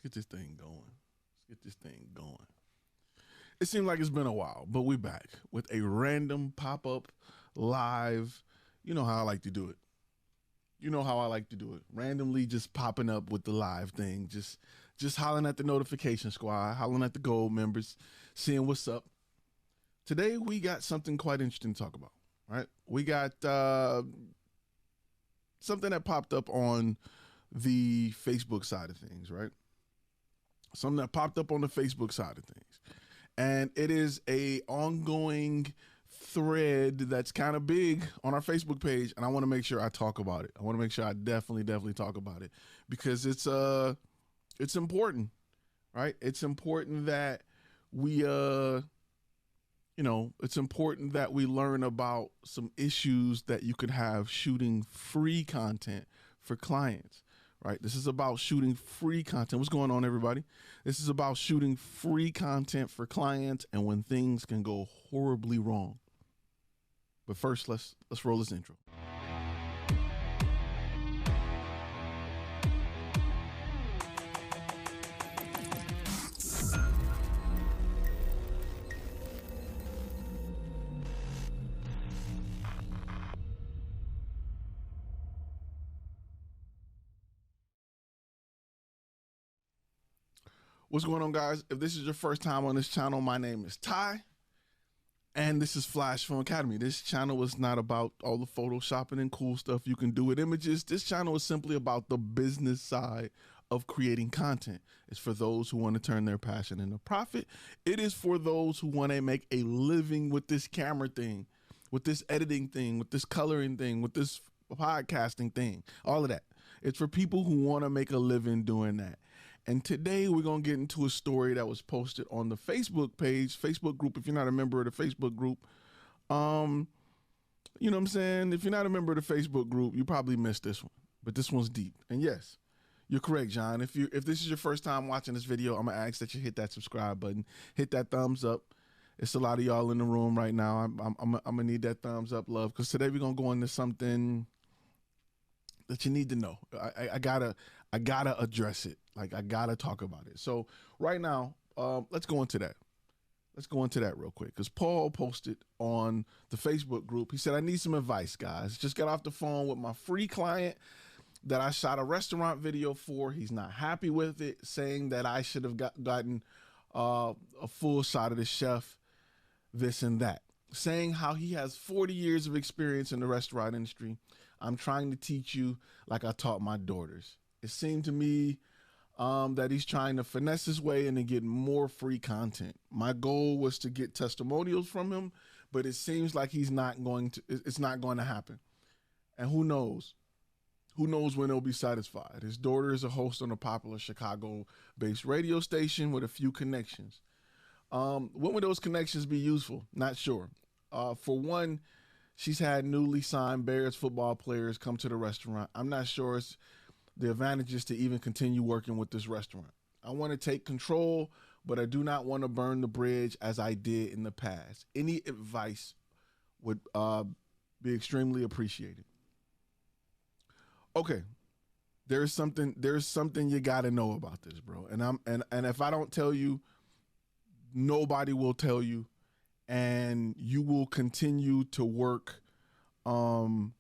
Let's get this thing going. Let's get this thing going. It seems like it's been a while, but we're back with a random pop-up live. You know how I like to do it. You know how I like to do it. Randomly just popping up with the live thing. Just hollering at the notification squad, hollering at the gold members, seeing what's up. Today we got something quite interesting to talk about, right? We got something that popped up on the Facebook side of things, right? Something that popped up on the Facebook side of things. And it is a ongoing thread that's kind of big on our Facebook page, and I want to make sure I talk about it. I want to make sure I definitely talk about it because it's important, right? It's important that we it's important that we learn about some issues that you could have shooting free content for clients. Right. This is about shooting free content. What's going on, everybody? This is about shooting free content for clients and when things can go horribly wrong. But first, let's roll this intro. What's going on, guys? If this is your first time on this channel, my name is Ty, and this is Flash Film Academy. This channel is not about all the photoshopping and cool stuff you can do with images. This channel is simply about the business side of creating content. It's for those who want to turn their passion into profit. It is for those who want to make a living with this camera thing, with this editing thing, with this coloring thing, with this podcasting thing, all of that. It's for people who want to make a living doing that. And today we're going to get into a story that was posted on the Facebook page, Facebook group. If you're not a member of the Facebook group, you know what I'm saying? If you're not a member of the Facebook group, you probably missed this one, but this one's deep. And yes, you're correct, John. If this is your first time watching this video, I'm going to ask that you hit that subscribe button, hit that thumbs up. It's a lot of y'all in the room right now. I'm going to need that thumbs up love because today we're going to go into something that you need to know. I gotta address it. Like, I gotta talk about it. So right now, let's go into that. Let's go into that real quick because Paul posted on the Facebook group. He said, "I need some advice, guys. Just got off the phone with my free client that I shot a restaurant video for. He's not happy with it, saying that I should have gotten a full shot of the chef, this and that, saying how he has 40 years of experience in the restaurant industry. I'm trying to teach you like I taught my daughters." It seemed to me that he's trying to finesse his way into getting more free content. My goal was to get testimonials from him, but it seems like it's not going to happen. And who knows? Who knows when he'll be satisfied? His daughter is a host on a popular Chicago-based radio station with a few connections. When would those connections be useful? Not sure. For one, she's had newly signed Bears football players come to the restaurant. I'm not sure it's the advantages to even continue working with this restaurant. I want to take control, but I do not want to burn the bridge as I did in the past. Any advice would be extremely appreciated. Okay, there's something you got to know about this, bro. And if I don't tell you, nobody will tell you, and you will continue to work in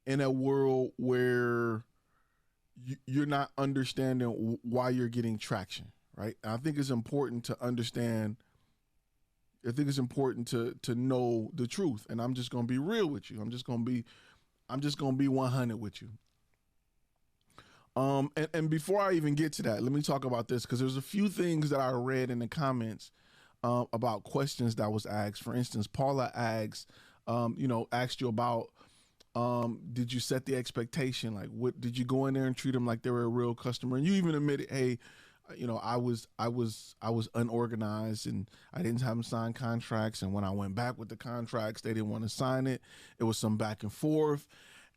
a world where you're not understanding why you're getting traction, right? I think it's important to understand. I think it's important to know the truth, and I'm just gonna be real with you. I'm just gonna be 100 with you. And before I even get to that, let me talk about this because there's a few things that I read in the comments about questions that was asked. For instance, Paula asked you about. Did you set the expectation? Like, what did you go in there and treat them like they were a real customer? And you even admitted, hey, I was unorganized and I didn't have them sign contracts. And when I went back with the contracts, they didn't want to sign it. It was some back and forth.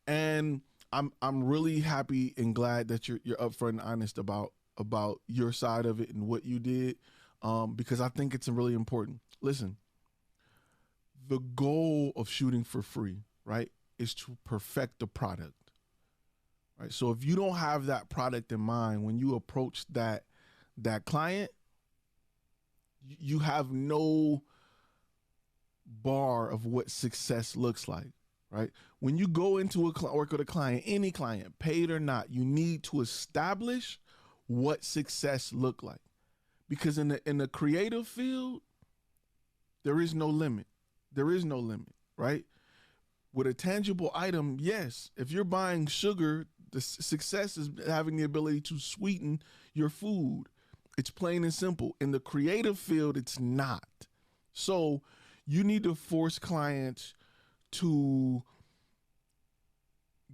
And I'm really happy and glad that you're upfront and honest about your side of it and what you did, because I think it's really important. Listen, the goal of shooting for free, right, is to perfect the product, right? So if you don't have that product in mind when you approach that that client, you have no bar of what success looks like, right? When you go into work with a client, any client, paid or not, you need to establish what success look like. Because in the creative field, there is no limit. There is no limit, right? With a tangible item, yes. If you're buying sugar, the success is having the ability to sweeten your food. It's plain and simple. In the creative field, it's not. So you need to force clients to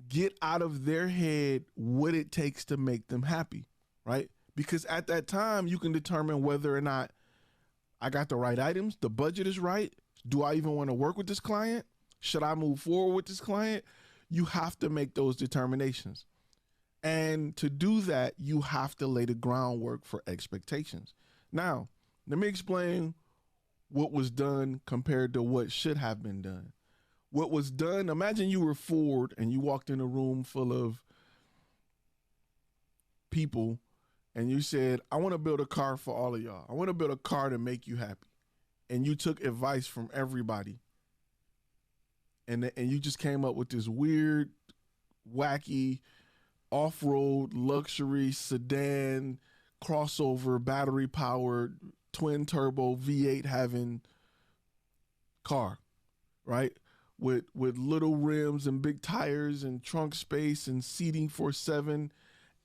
get out of their head what it takes to make them happy, right? Because at that time, you can determine whether or not I got the right items, the budget is right. Do I even want to work with this client? Should I move forward with this client? You have to make those determinations. And to do that, you have to lay the groundwork for expectations. Now, let me explain what was done compared to what should have been done. What was done, imagine you were Ford and you walked in a room full of people and you said, I want to build a car for all of y'all. I want to build a car to make you happy. And you took advice from everybody. And you just came up with this weird, wacky, off-road, luxury, sedan, crossover, battery-powered, twin-turbo, V8 having car, right? With little rims and big tires and trunk space and seating for 7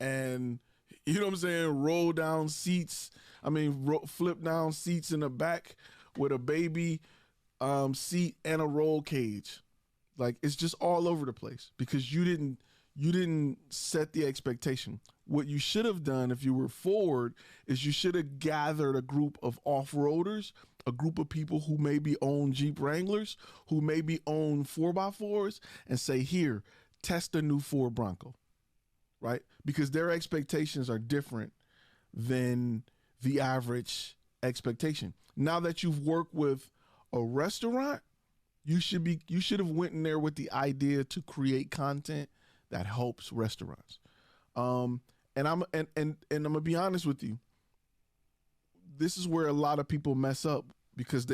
and, you know what I'm saying, roll down seats. Flip down seats in the back with a baby seat and a roll cage. Like, it's just all over the place because you didn't set the expectation. What you should have done if you were Ford is you should have gathered a group of off-roaders, a group of people who maybe own Jeep Wranglers, who maybe own 4x4s, and say, here, test the new Ford Bronco, right? Because their expectations are different than the average expectation. Now that you've worked with a restaurant, you should have went in there with the idea to create content that helps restaurants. And I'm gonna be honest with you. This is where a lot of people mess up because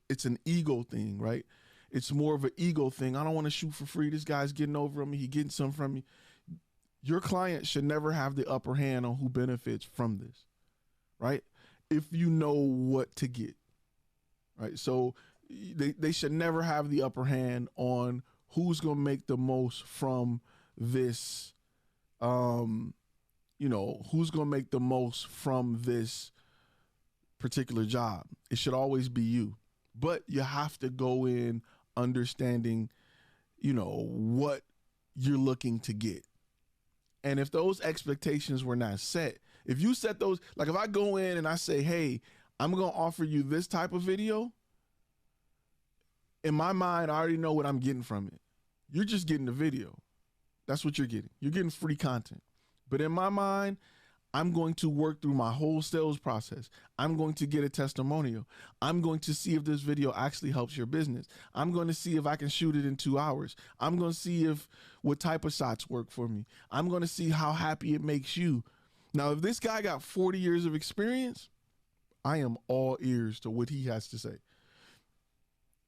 it's an ego thing, right? It's more of an ego thing. I don't want to shoot for free. This guy's getting over on me. He getting some from me. Your client should never have the upper hand on who benefits from this, right? If you know what to get, right? So they should never have the upper hand on who's going to make the most from this, who's going to make the most from this particular job. It should always be you. But you have to go in understanding, what you're looking to get. And if those expectations were not set, if you set those, like if I go in and I say, hey, I'm going to offer you this type of video, in my mind, I already know what I'm getting from it. You're just getting the video. That's what you're getting. You're getting free content. But in my mind, I'm going to work through my whole sales process. I'm going to get a testimonial. I'm going to see if this video actually helps your business. I'm going to see if I can shoot it in 2 hours. I'm going to see what type of shots work for me. I'm going to see how happy it makes you. Now, if this guy got 40 years of experience, I am all ears to what he has to say.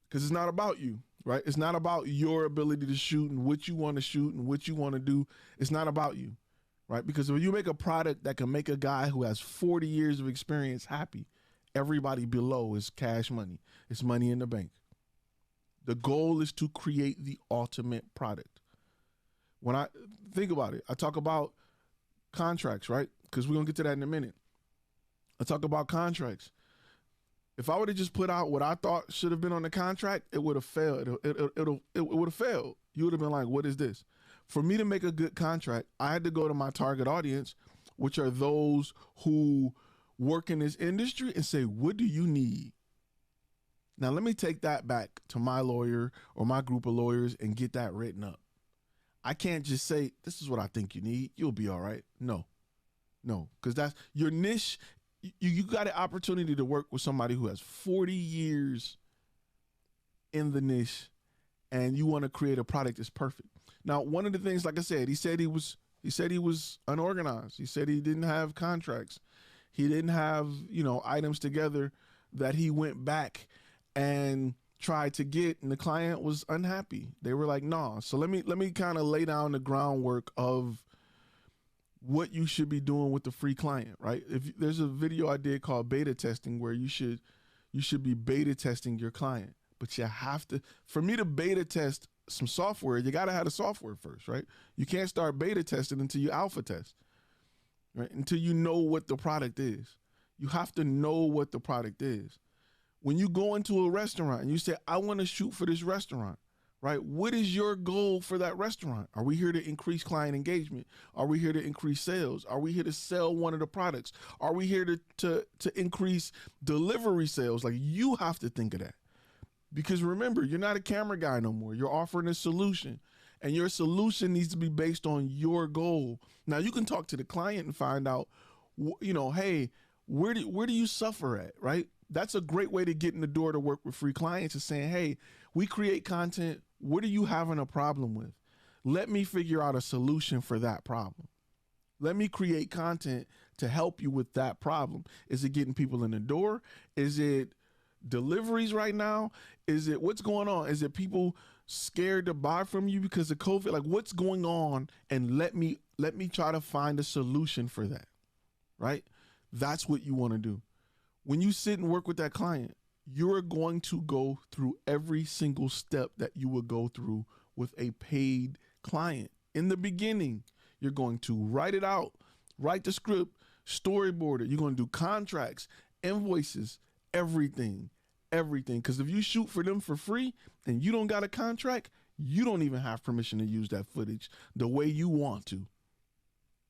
Because it's not about you, right? It's not about your ability to shoot and what you want to shoot and what you want to do. It's not about you, right? Because if you make a product that can make a guy who has 40 years of experience happy, everybody below is cash money. It's money in the bank. The goal is to create the ultimate product. When I think about it, I talk about contracts, right? Because we're going to get to that in a minute. I talk about contracts. If I would have just put out what I thought should have been on the contract, it would have failed. It would have failed. You would have been like, what is this? For me to make a good contract, I had to go to my target audience, which are those who work in this industry, and say, what do you need? Now, let me take that back to my lawyer or my group of lawyers and get that written up. I can't just say, this is what I think you need. You'll be all right. No, because that's your niche. You got an opportunity to work with somebody who has 40 years in the niche and you want to create a product that's perfect. Now, one of the things, like I said, he said he was unorganized. He said he didn't have contracts. He didn't have, items together that he went back and tried to get, and the client was unhappy. They were like, "Nah." So let me kind of lay down the groundwork of what you should be doing with the free client, right? If there's a video I did called beta testing, where you should be beta testing your client, but you have to, for me to beta test some software, you got to have the software first, right? You can't start beta testing until you alpha test, right? Until you know what the product is. You have to know what the product is. When you go into a restaurant and you say, "I want to shoot for this restaurant," right? What is your goal for that restaurant? Are we here to increase client engagement? Are we here to increase sales? Are we here to sell one of the products? Are we here to increase delivery sales? Like, you have to think of that. Because remember, you're not a camera guy no more. You're offering a solution, and your solution needs to be based on your goal. Now, you can talk to the client and find out, hey, where do you suffer at, right? That's a great way to get in the door to work with free clients, is saying, "Hey, we create content. What are you having a problem with? Let me figure out a solution for that problem. Let me create content to help you with that problem." Is it getting people in the door? Is it deliveries right now? Is it, what's going on? Is it people scared to buy from you because of COVID? Like, what's going on? And let me try to find a solution for that, right? That's what you want to do. When you sit and work with that client, you're going to go through every single step that you would go through with a paid client. In the beginning, you're going to write it out, write the script, storyboard it. You're going to do contracts, invoices, everything. Because if you shoot for them for free and you don't got a contract, you don't even have permission to use that footage the way you want to.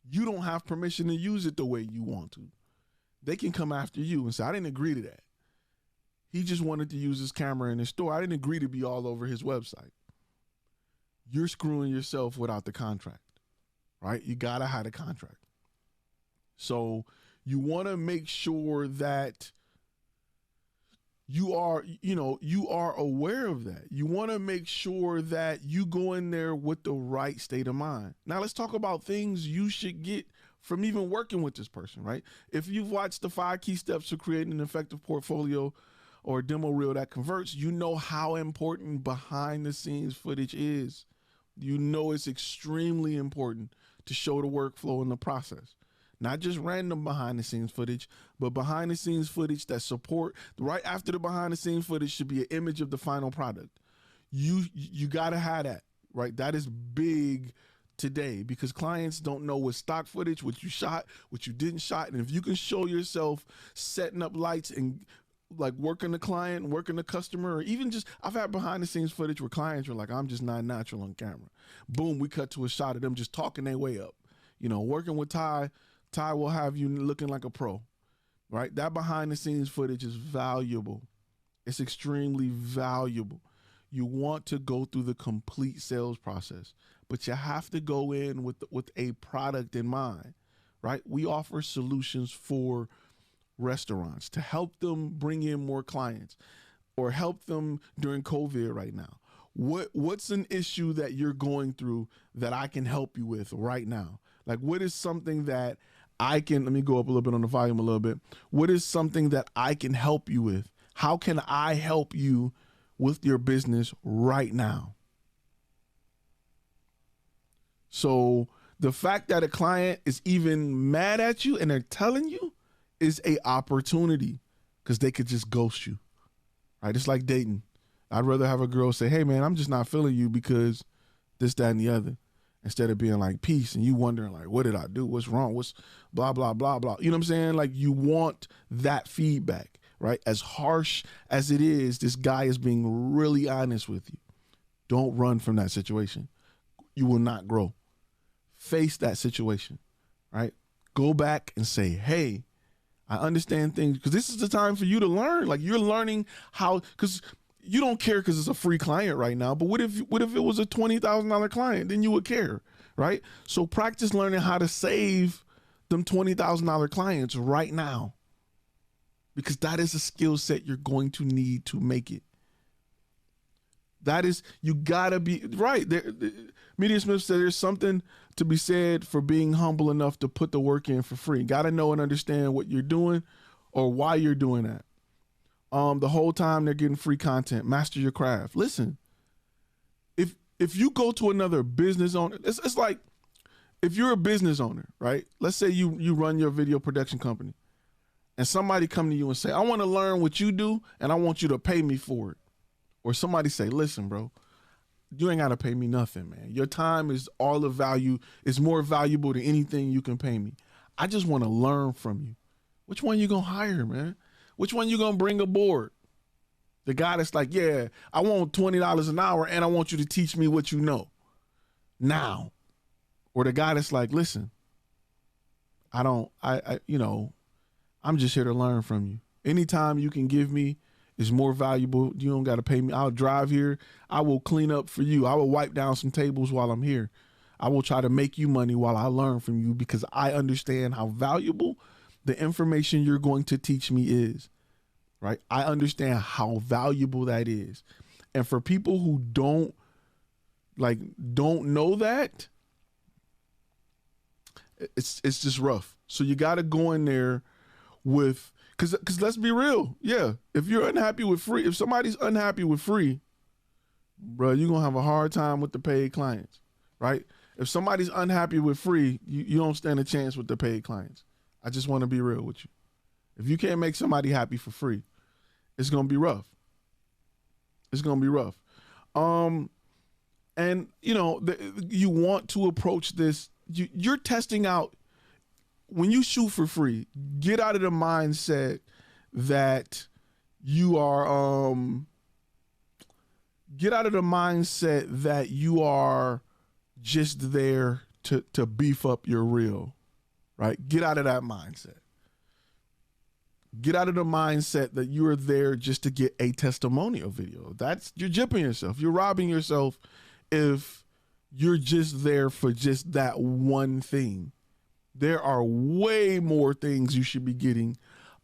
You don't have permission to use it the way you want to. They can come after you and say, "I didn't agree to that. He just wanted to use his camera in his store. I didn't agree to be all over his website." You're screwing yourself without the contract, right? You got to have a contract. So you want to make sure that you are aware of that. You want to make sure that you go in there with the right state of mind. Now let's talk about things you should get from even working with this person, right? If you've watched the 5 key steps to creating an effective portfolio or a demo reel that converts, you know how important behind the scenes footage is. You know it's extremely important to show the workflow and the process. Not just random behind the scenes footage, but behind the scenes footage that support, right after the behind the scenes footage should be an image of the final product. You got to have that, right? That is big today, because clients don't know what stock footage, what you shot, what you didn't shot. And if you can show yourself setting up lights and like working the client, working the customer, or even just, I've had behind the scenes footage where clients were like, "I'm just not natural on camera." Boom, we cut to a shot of them just talking their way up. Working with Ty will have you looking like a pro, right? That behind the scenes footage is valuable. It's extremely valuable. You want to go through the complete sales process, but you have to go in with a product in mind, right? We offer solutions for restaurants to help them bring in more clients, or help them during COVID right now. What's an issue that you're going through that I can help you with right now? Like, what is something that let me go up a little bit on the volume a little bit. What is something that I can help you with? How can I help you with your business right now? So the fact that a client is even mad at you and they're telling you is a opportunity, because they could just ghost you, right? It's like dating. I'd rather have a girl say, "Hey man, I'm just not feeling you because this, that, and the other," instead of being like, "Peace," and you wondering like, "What did I do? What's wrong? What's blah, blah, blah, blah." You know what I'm saying? Like, you want that feedback, right? As harsh as it is, this guy is being really honest with you. Don't run from that situation. You will not grow. Face that situation, right? Go back and say, "Hey, I understand things," because this is the time for you to learn. Like, you're learning how, because you don't care because it's a free client right now. But what if it was a $20,000 client? Then you would care, right? So practice learning how to save them $20,000 clients right now, because that is a skill set you're going to need to make it. That is, you gotta be right. Media Smith said there's something to be said for being humble enough to put the work in for free. Gotta know and understand what you're doing or why you're doing that. The whole time they're getting free content. Master your craft. Listen, if you go to another business owner, it's like if you're a business owner, right? Let's say you run your video production company and somebody come to you and say, I want to learn what you do and I want you to pay me for it. Or somebody say, listen, bro, you ain't got to pay me nothing, man. Your time is all the value. It's more valuable than anything you can pay me. I just want to learn from you. Which one you going to hire, man? Which one you going to bring aboard? The guy that's like, yeah, I want $20 an hour and I want you to teach me what you know now. Or the guy that's like, listen, I'm just here to learn from you. Anytime you can give me is more valuable. You don't got to pay me. I'll drive here. I will clean up for you. I will wipe down some tables while I'm here. I will try to make you money while I learn from you because I understand how valuable the information you're going to teach me is, right? I understand how valuable that is. And for people who don't know that, it's just rough. So you got to go in there with, because let's be real. Yeah. If you're unhappy with free, if somebody's unhappy with free, bro, you're going to have a hard time with the paid clients, right? If somebody's unhappy with free, you don't stand a chance with the paid clients. I just want to be real with you. If you can't make somebody happy for free, it's going to be rough. It's going to be rough. And you want to approach this, you're testing out. When you shoot for free, get out of the mindset that you are just there to beef up your reel, right? Get out of that mindset. Get out of the mindset that you're there just to get a testimonial video. You're gypping yourself. You're robbing yourself if you're just there for just that one thing. There are way more things you should be getting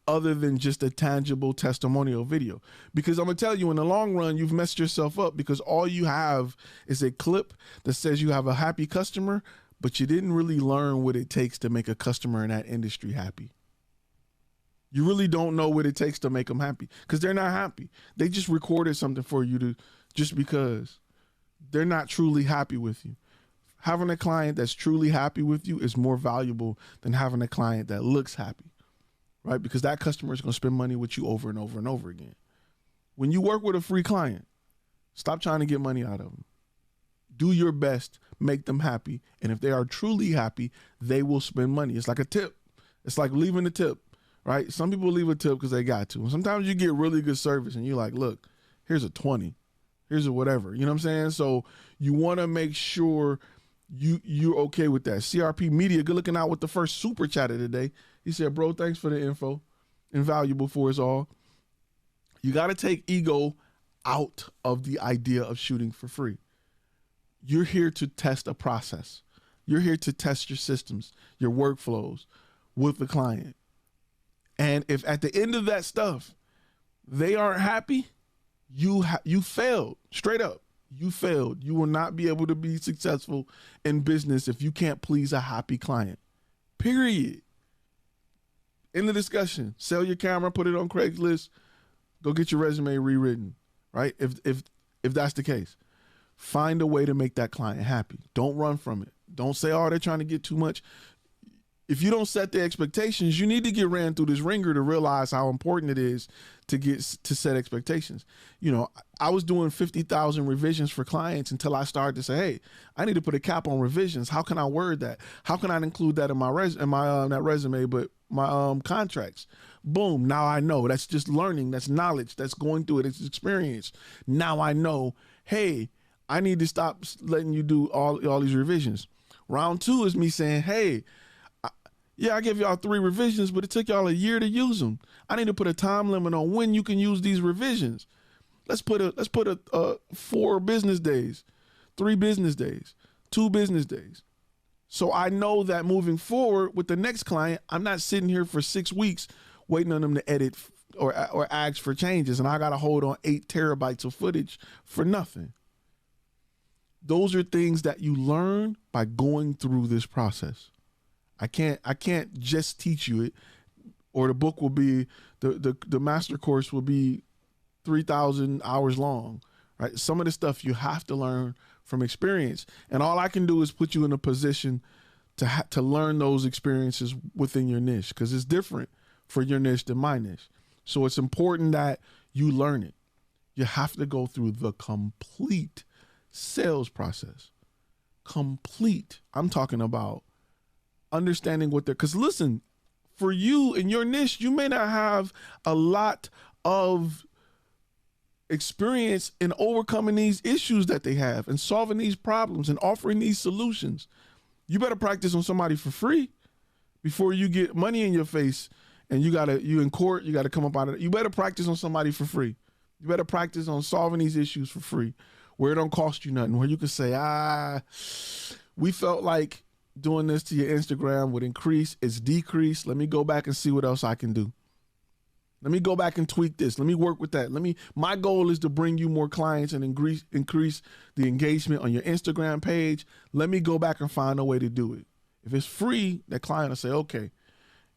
other than just a tangible testimonial video. Because I'm going to tell you, in the long run, you've messed yourself up because all you have is a clip that says you have a happy customer, but you didn't really learn what it takes to make a customer in that industry happy. You really don't know what it takes to make them happy because they're not happy. They just recorded something for you just because they're not truly happy with you. Having a client that's truly happy with you is more valuable than having a client that looks happy, right? Because that customer is going to spend money with you over and over and over again. When you work with a free client, stop trying to get money out of them. Do your best, make them happy. And if they are truly happy, they will spend money. It's like a tip. It's like leaving a tip, right? Some people leave a tip because they got to. And sometimes you get really good service and you're like, look, here's a 20, here's a whatever. You know what I'm saying? So you want to make sure you're okay with that. CRP Media, good looking out with the first super chat of the day. He said, bro, thanks for the info. Invaluable for us all. You got to take ego out of the idea of shooting for free. You're here to test a process. You're here to test your systems, your workflows with the client. And if at the end of that stuff, they aren't happy, you failed, straight up. You failed. You will not be able to be successful in business if you can't please a happy client. Period. In the discussion, sell your camera, put it on Craigslist, go get your resume rewritten, right? If that's the case, find a way to make that client happy. Don't run from it. Don't say, oh, they're trying to get too much. If you don't set the expectations, you need to get ran through this ringer to realize how important it is to set expectations. You know, I was doing 50,000 revisions for clients until I started to say, hey, I need to put a cap on revisions. How can I word that? How can I include that in my not resume, but my contracts? Boom. Now I know. That's just learning. That's knowledge. That's going through it. It's experience. Now I know, hey, I need to stop letting you do all these revisions. Round two is me saying, hey, yeah, I gave y'all 3 revisions, but it took y'all a year to use them. I need to put a time limit on when you can use these revisions. Let's put a 4 business days, 3 business days, 2 business days. So I know that moving forward with the next client, I'm not sitting here for 6 weeks waiting on them to edit or ask for changes, and I got to hold on 8 terabytes of footage for nothing. Those are things that you learn by going through this process. I can't just teach you it, or the book will be the master course will be 3,000 hours long, right? Some of the stuff you have to learn from experience, and all I can do is put you in a position to learn those experiences within your niche, because it's different for your niche than my niche. So it's important that you learn it. You have to go through the complete sales process. Complete. I'm talking about understanding what they're, because listen, for you in your niche, you may not have a lot of experience in overcoming these issues that they have and solving these problems and offering these solutions. You better practice on somebody for free before you get money in your face and you in court, you gotta come up out of it. You better practice on somebody for free. You better practice on solving these issues for free, where it don't cost you nothing, where you can say, we felt like doing this to your Instagram would increase, it's decreased. Let me go back and see what else I can do. Let me go back and tweak this. Let me work with that. My goal is to bring you more clients and increase the engagement on your Instagram page. Let me go back and find a way to do it. If it's free, that client will say, okay.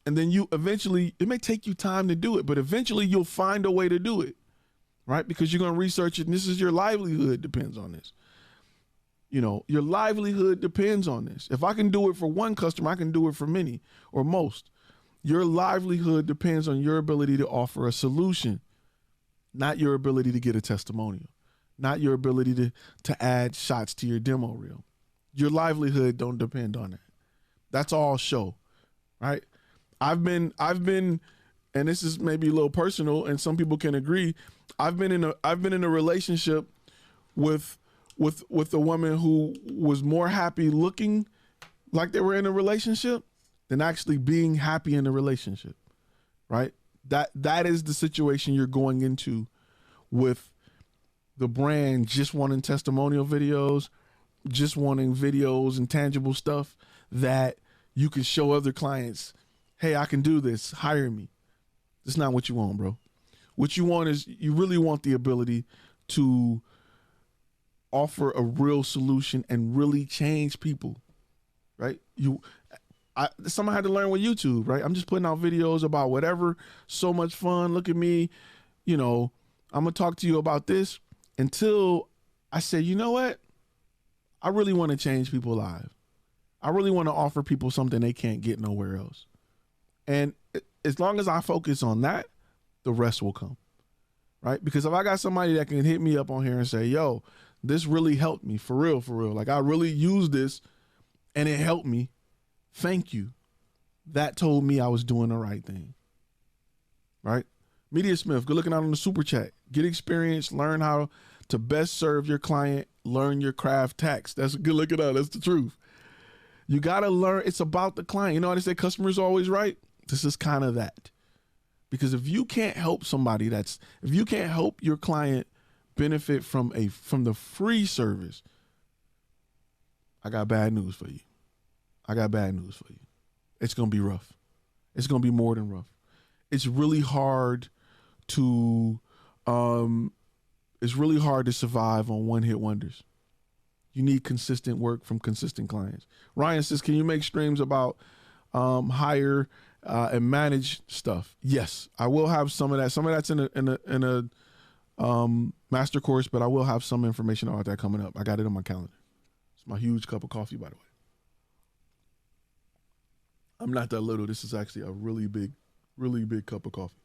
And then you eventually, it may take you time to do it, but eventually you'll find a way to do it, right? Because you're going to research it, and this is your livelihood depends on this. You know, your livelihood depends on this. If I can do it for one customer, I can do it for many or most. Your livelihood depends on your ability to offer a solution, not your ability to get a testimonial, not your ability to add shots to your demo reel. Your livelihood don't depend on that. That's all show, right? I've been, and this is maybe a little personal, and some people can agree. I've been in a relationship with a woman who was more happy looking like they were in a relationship than actually being happy in a relationship, right? That is the situation you're going into with the brand just wanting testimonial videos, just wanting videos and tangible stuff that you can show other clients, hey, I can do this, hire me. That's not what you want, bro. What you want is, you really want the ability to offer a real solution and really change people, right? Someone had to learn with YouTube, right? I'm just putting out videos about whatever, so much fun, look at me, I'm gonna talk to you about this, until I say, you know what? I really want to change people's lives. I really want to offer people something they can't get nowhere else. And as long as I focus on that, the rest will come, right? Because if I got somebody that can hit me up on here and say, yo, this really helped me, for real, like I really used this and it helped me, thank you. That told me I was doing the right thing, right? Media Smith, good looking out on the super chat. Get experience, learn how to best serve your client, learn your craft tax. That's good looking out, that's the truth. You got to learn, it's about the client. You know how they say customers are always right? This is kind of that. Because if you can't help somebody, if you can't help your client benefit from the free service, I got bad news for you. It's going to be rough. It's going to be more than rough. It's really hard to survive on one-hit wonders. You need consistent work from consistent clients. Ryan says, can you make streams about hire and manage stuff? Yes, I will have some of that. Some of that's in a master course, but I will have some information about that coming up. I got it on my calendar. It's my huge cup of coffee, by the way. I'm not that little. This is actually a really big cup of coffee.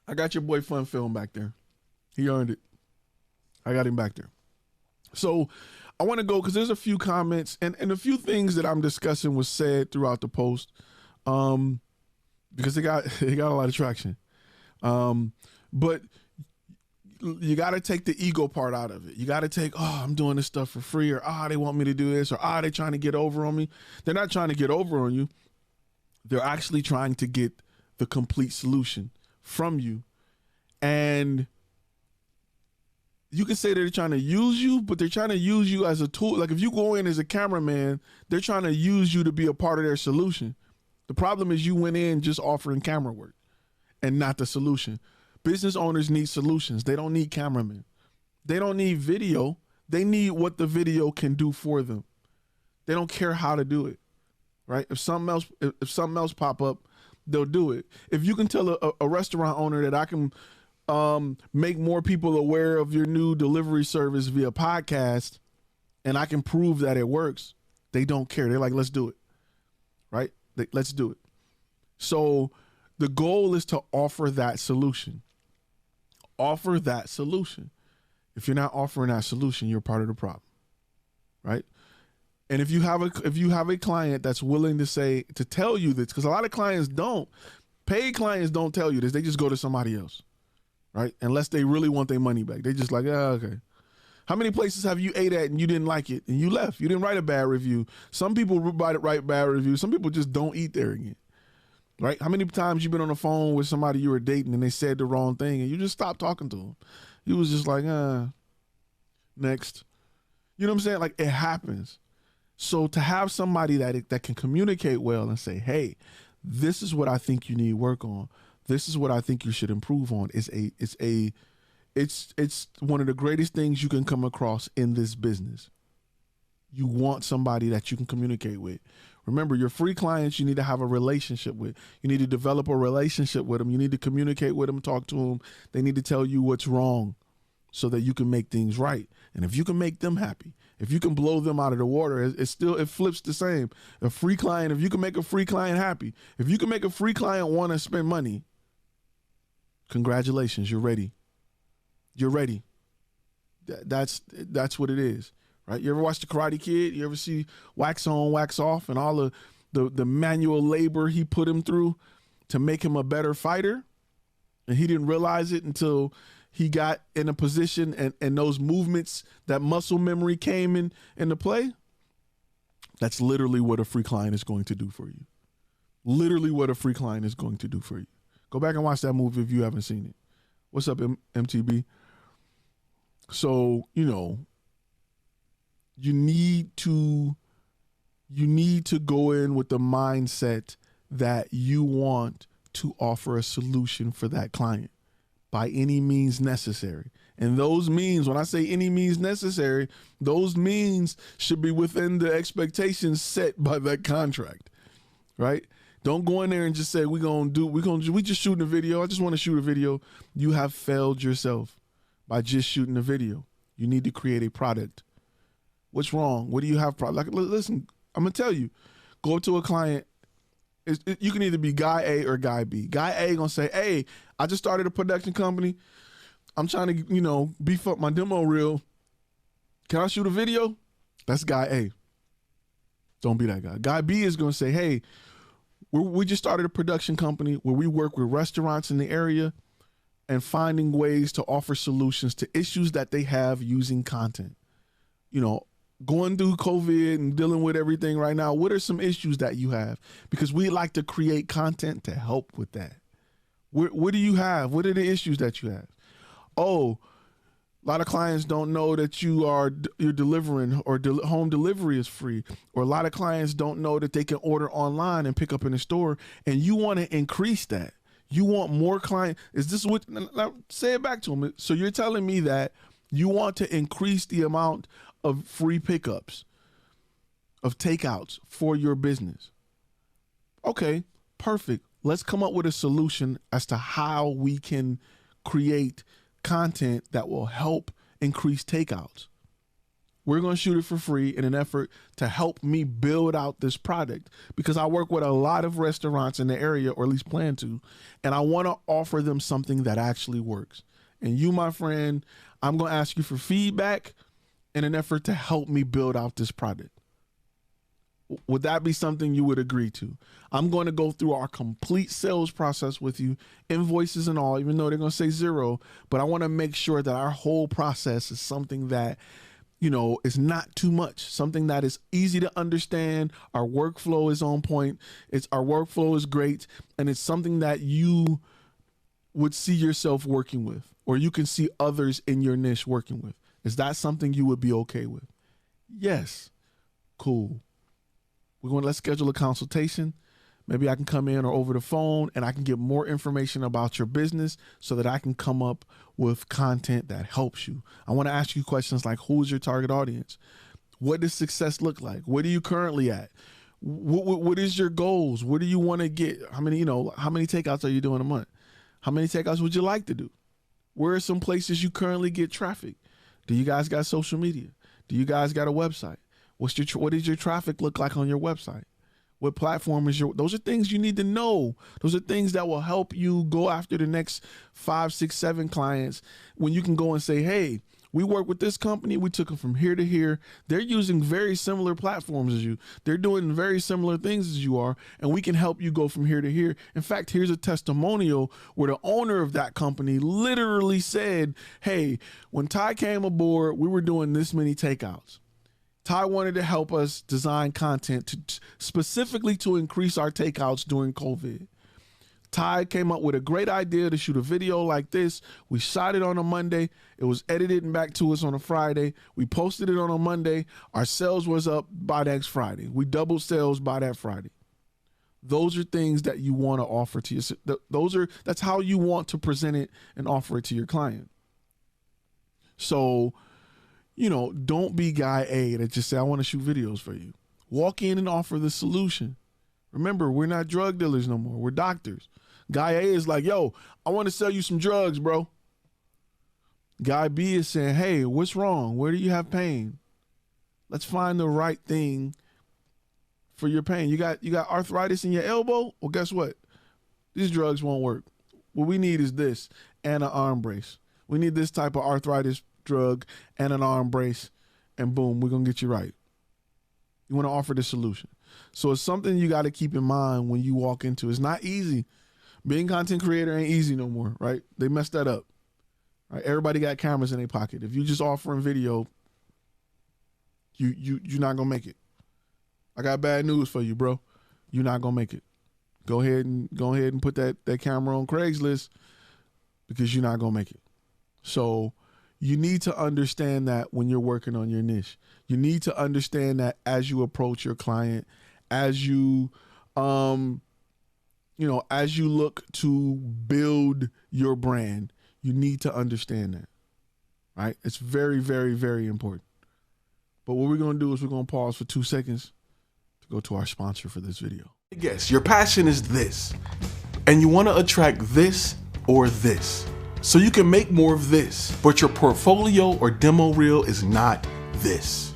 I got your boy Fun Film back there. He earned it. I got him back there. So I want to go, because there's a few comments and a few things that I'm discussing was said throughout the post, because it got a lot of traction. But you got to take the ego part out of it. You got to take, I'm doing this stuff for free, or they want me to do this, or they trying to get over on me. They're not trying to get over on you. They're actually trying to get the complete solution from you. And you can say they're trying to use you, but they're trying to use you as a tool. Like if you go in as a cameraman, they're trying to use you to be a part of their solution. The problem is you went in just offering camera work and not the solution. Business owners need solutions. They don't need cameramen. They don't need video. They need what the video can do for them. They don't care how to do it, right? If something else pop up, they'll do it. If you can tell a restaurant owner that I can make more people aware of your new delivery service via podcast, and I can prove that it works, they don't care. They're like, let's do it, right? Let's do it. So the goal is to offer that solution. Offer that solution. If you're not offering that solution, you're part of the problem, right? And if you have a client that's willing to tell you this, because a lot of clients don't, paid clients don't tell you this. They just go to somebody else, right? Unless they really want their money back. They just like, okay. How many places have you ate at and you didn't like it and you left? You didn't write a bad review. Some people write bad reviews. Some people just don't eat there again, right? How many times you been on the phone with somebody you were dating and they said the wrong thing and you just stopped talking to them? You was just like, next. You know what I'm saying? Like, it happens. So to have somebody that can communicate well and say, hey, this is what I think you need work on. This is what I think you should improve on. It's one of the greatest things you can come across in this business. You want somebody that you can communicate with. Remember, your free clients, you need to have a relationship with. You need to develop a relationship with them. You need to communicate with them, talk to them. They need to tell you what's wrong so that you can make things right. And if you can make them happy, if you can blow them out of the water, it flips the same. A free client, if you can make a free client happy, if you can make a free client want to spend money, congratulations, you're ready. You're ready. That's what it is. Right? You ever watch The Karate Kid? You ever see wax on, wax off, and all the manual labor he put him through to make him a better fighter? And he didn't realize it until he got in a position and those movements, that muscle memory came into play. That's literally what a free client is going to do for you. Literally what a free client is going to do for you. Go back and watch that movie if you haven't seen it. What's up, MTB? So, you need to go in with the mindset that you want to offer a solution for that client by any means necessary. And those means, when I say any means necessary, those means should be within the expectations set by that contract, right? Don't go in there and just say, we just shooting a video. I just want to shoot a video. You have failed yourself by just shooting a video. You need to create a product. What's wrong? What do you have? Listen, I'm going to tell you, go to a client. You can either be guy A or guy B. Guy A going to say, hey, I just started a production company. I'm trying to, beef up my demo reel. Can I shoot a video? That's guy A. Don't be that guy. Guy B is going to say, hey, we just started a production company where we work with restaurants in the area and finding ways to offer solutions to issues that they have using content. Going through COVID and dealing with everything right now, what are some issues that you have? Because we like to create content to help with that. What do you have? What are the issues that you have? Oh, a lot of clients don't know that you're delivering, or home delivery is free. Or a lot of clients don't know that they can order online and pick up in the store, and you want to increase that. You want more clients. Is this what? Say it back to them. So you're telling me that you want to increase the amount of free pickups, of takeouts for your business. Okay, perfect. Let's come up with a solution as to how we can create content that will help increase takeouts. We're going to shoot it for free in an effort to help me build out this product, because I work with a lot of restaurants in the area, or at least plan to, and I want to offer them something that actually works. And you, my friend, I'm going to ask you for feedback in an effort to help me build out this product. Would that be something you would agree to? I'm going to go through our complete sales process with you, invoices and all, even though they're going to say zero, but I want to make sure that our whole process is something that, is not too much, something that is easy to understand. Our workflow is on point. Our workflow is great. And it's something that you would see yourself working with, or you can see others in your niche working with. Is that something you would be okay with? Yes. Cool. Let's schedule a consultation. maybe I can come in or over the phone and I can get more information about your business so that I can come up with content that helps you. I want to ask you questions like, who's your target audience? What does success look like? Where are you currently at? What is your goals? What do you want to get? How many takeouts are you doing a month? How many takeouts would you like to do? Where are some places you currently get traffic? Do you guys got social media? Do you guys got a website? What does your traffic look like on your website? What platform is those are things you need to know. Those are things that will help you go after the next 5, 6, 7 clients when you can go and say, hey, we work with this company. We took them from here to here. They're using very similar platforms as you. They're doing very similar things as you are, and we can help you go from here to here. In fact, here's a testimonial where the owner of that company literally said, hey, when Ty came aboard, we were doing this many takeouts. Ty wanted to help us design content specifically to increase our takeouts during COVID. Ty came up with a great idea to shoot a video like this. We shot it on a Monday. It was edited and back to us on a Friday. We posted it on a Monday. Our sales was up by next Friday. We doubled sales by that Friday. Those are things that you want to offer to your, that's how you want to present it and offer it to your client. So, don't be guy A that just say, I want to shoot videos for you. Walk in and offer the solution. Remember, we're not drug dealers no more. We're doctors. Guy A is like, yo, I want to sell you some drugs, bro. Guy B is saying, hey, what's wrong? Where do you have pain? Let's find the right thing for your pain. You got arthritis in your elbow? Well, guess what? These drugs won't work. What we need is this and an arm brace. We need this type of arthritis drug and an arm brace, and boom, we're going to get you right. You want to offer the solution. So it's something you got to keep in mind when you walk into it. It's not easy. Being content creator ain't easy no more, right? They messed that up. Right? Everybody got cameras in their pocket. If you just offering video, you're not gonna make it. I got bad news for you, bro. You're not gonna make it. Go ahead and put that camera on Craigslist because you're not gonna make it. So you need to understand that when you're working on your niche. You need to understand that as you approach your client, as you as you look to build your brand, you need to understand that, right? It's very, very, very important. But what we're going to do is we're going to pause for 2 seconds to go to our sponsor for this video. Yes, your passion is this, and you want to attract this or this, so you can make more of this, but your portfolio or demo reel is not this.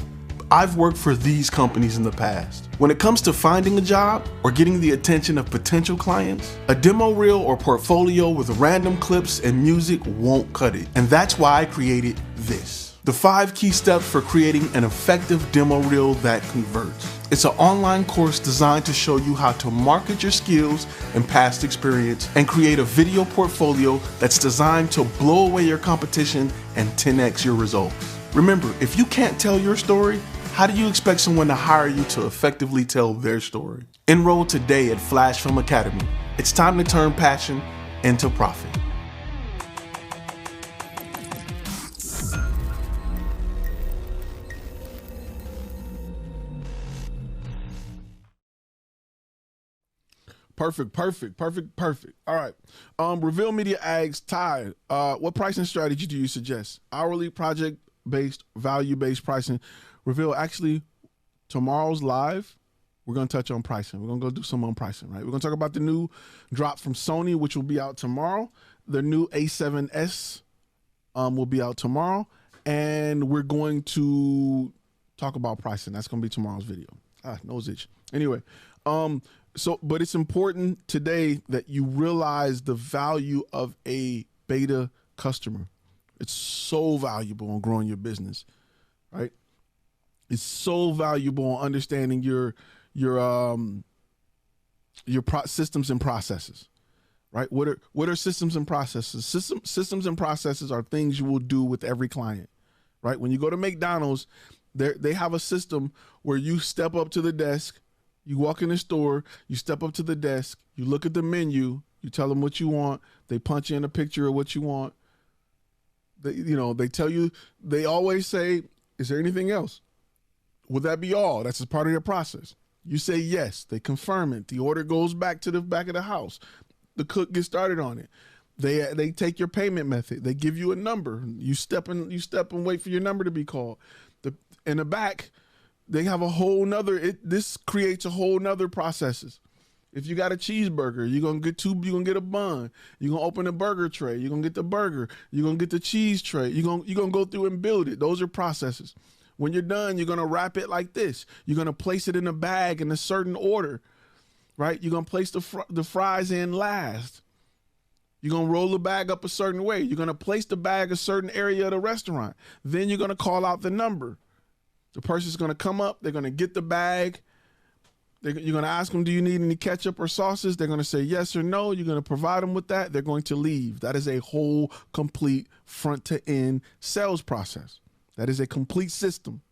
I've worked for these companies in the past. When it comes to finding a job or getting the attention of potential clients, a demo reel or portfolio with random clips and music won't cut it. And that's why I created this. The 5 key steps for creating an effective demo reel that converts. It's an online course designed to show you how to market your skills and past experience and create a video portfolio that's designed to blow away your competition and 10x your results. Remember, if you can't tell your story, how do you expect someone to hire you to effectively tell their story? Enroll today at Flash Film Academy. It's time to turn passion into profit. Perfect. All right. Reveal Media asks, Ty, what pricing strategy do you suggest? Hourly, project-based, value-based pricing? Reveal, actually, tomorrow's live, we're going to touch on pricing. We're going to go do some on pricing, right? We're going to talk about the new drop from Sony, which will be out tomorrow. The new A7S will be out tomorrow. And we're going to talk about pricing. That's going to be tomorrow's video. Nose itch. Anyway, but it's important today that you realize the value of a beta customer. It's so valuable in growing your business, right? It's so valuable in understanding your systems and processes, right? What are systems and processes? Systems and processes are things you will do with every client, right? When you go to McDonald's, they have a system where you step up to the desk, you walk in the store, you step up to the desk, you look at the menu, you tell them what you want, they punch in a picture of what you want. They tell you, they always say, is there anything else? Would that be all? That's a part of your process. You say yes. They confirm it. The order goes back to the back of the house. The cook gets started on it. They take your payment method. They give you a number. You step and wait for your number to be called. In the back, they have a whole nother. This creates a whole nother processes. If you got a cheeseburger, you're gonna get a bun. You're gonna open a burger tray. You're gonna get the burger. You're gonna get the cheese tray. You're gonna go through and build it. Those are processes. When you're done, you're gonna wrap it like this. You're gonna place it in a bag in a certain order, right? You're gonna place the fries in last. You're going to roll the bag up a certain way. You're going to place the bag a certain area of the restaurant. Then you're going to call out the number. The person's going to come up. They're going to get the bag. You're going to ask them, do you need any ketchup or sauces? They're going to say yes or no. You're going to provide them with that. They're going to leave. That is a whole, complete front-to-end sales process. That is a complete system.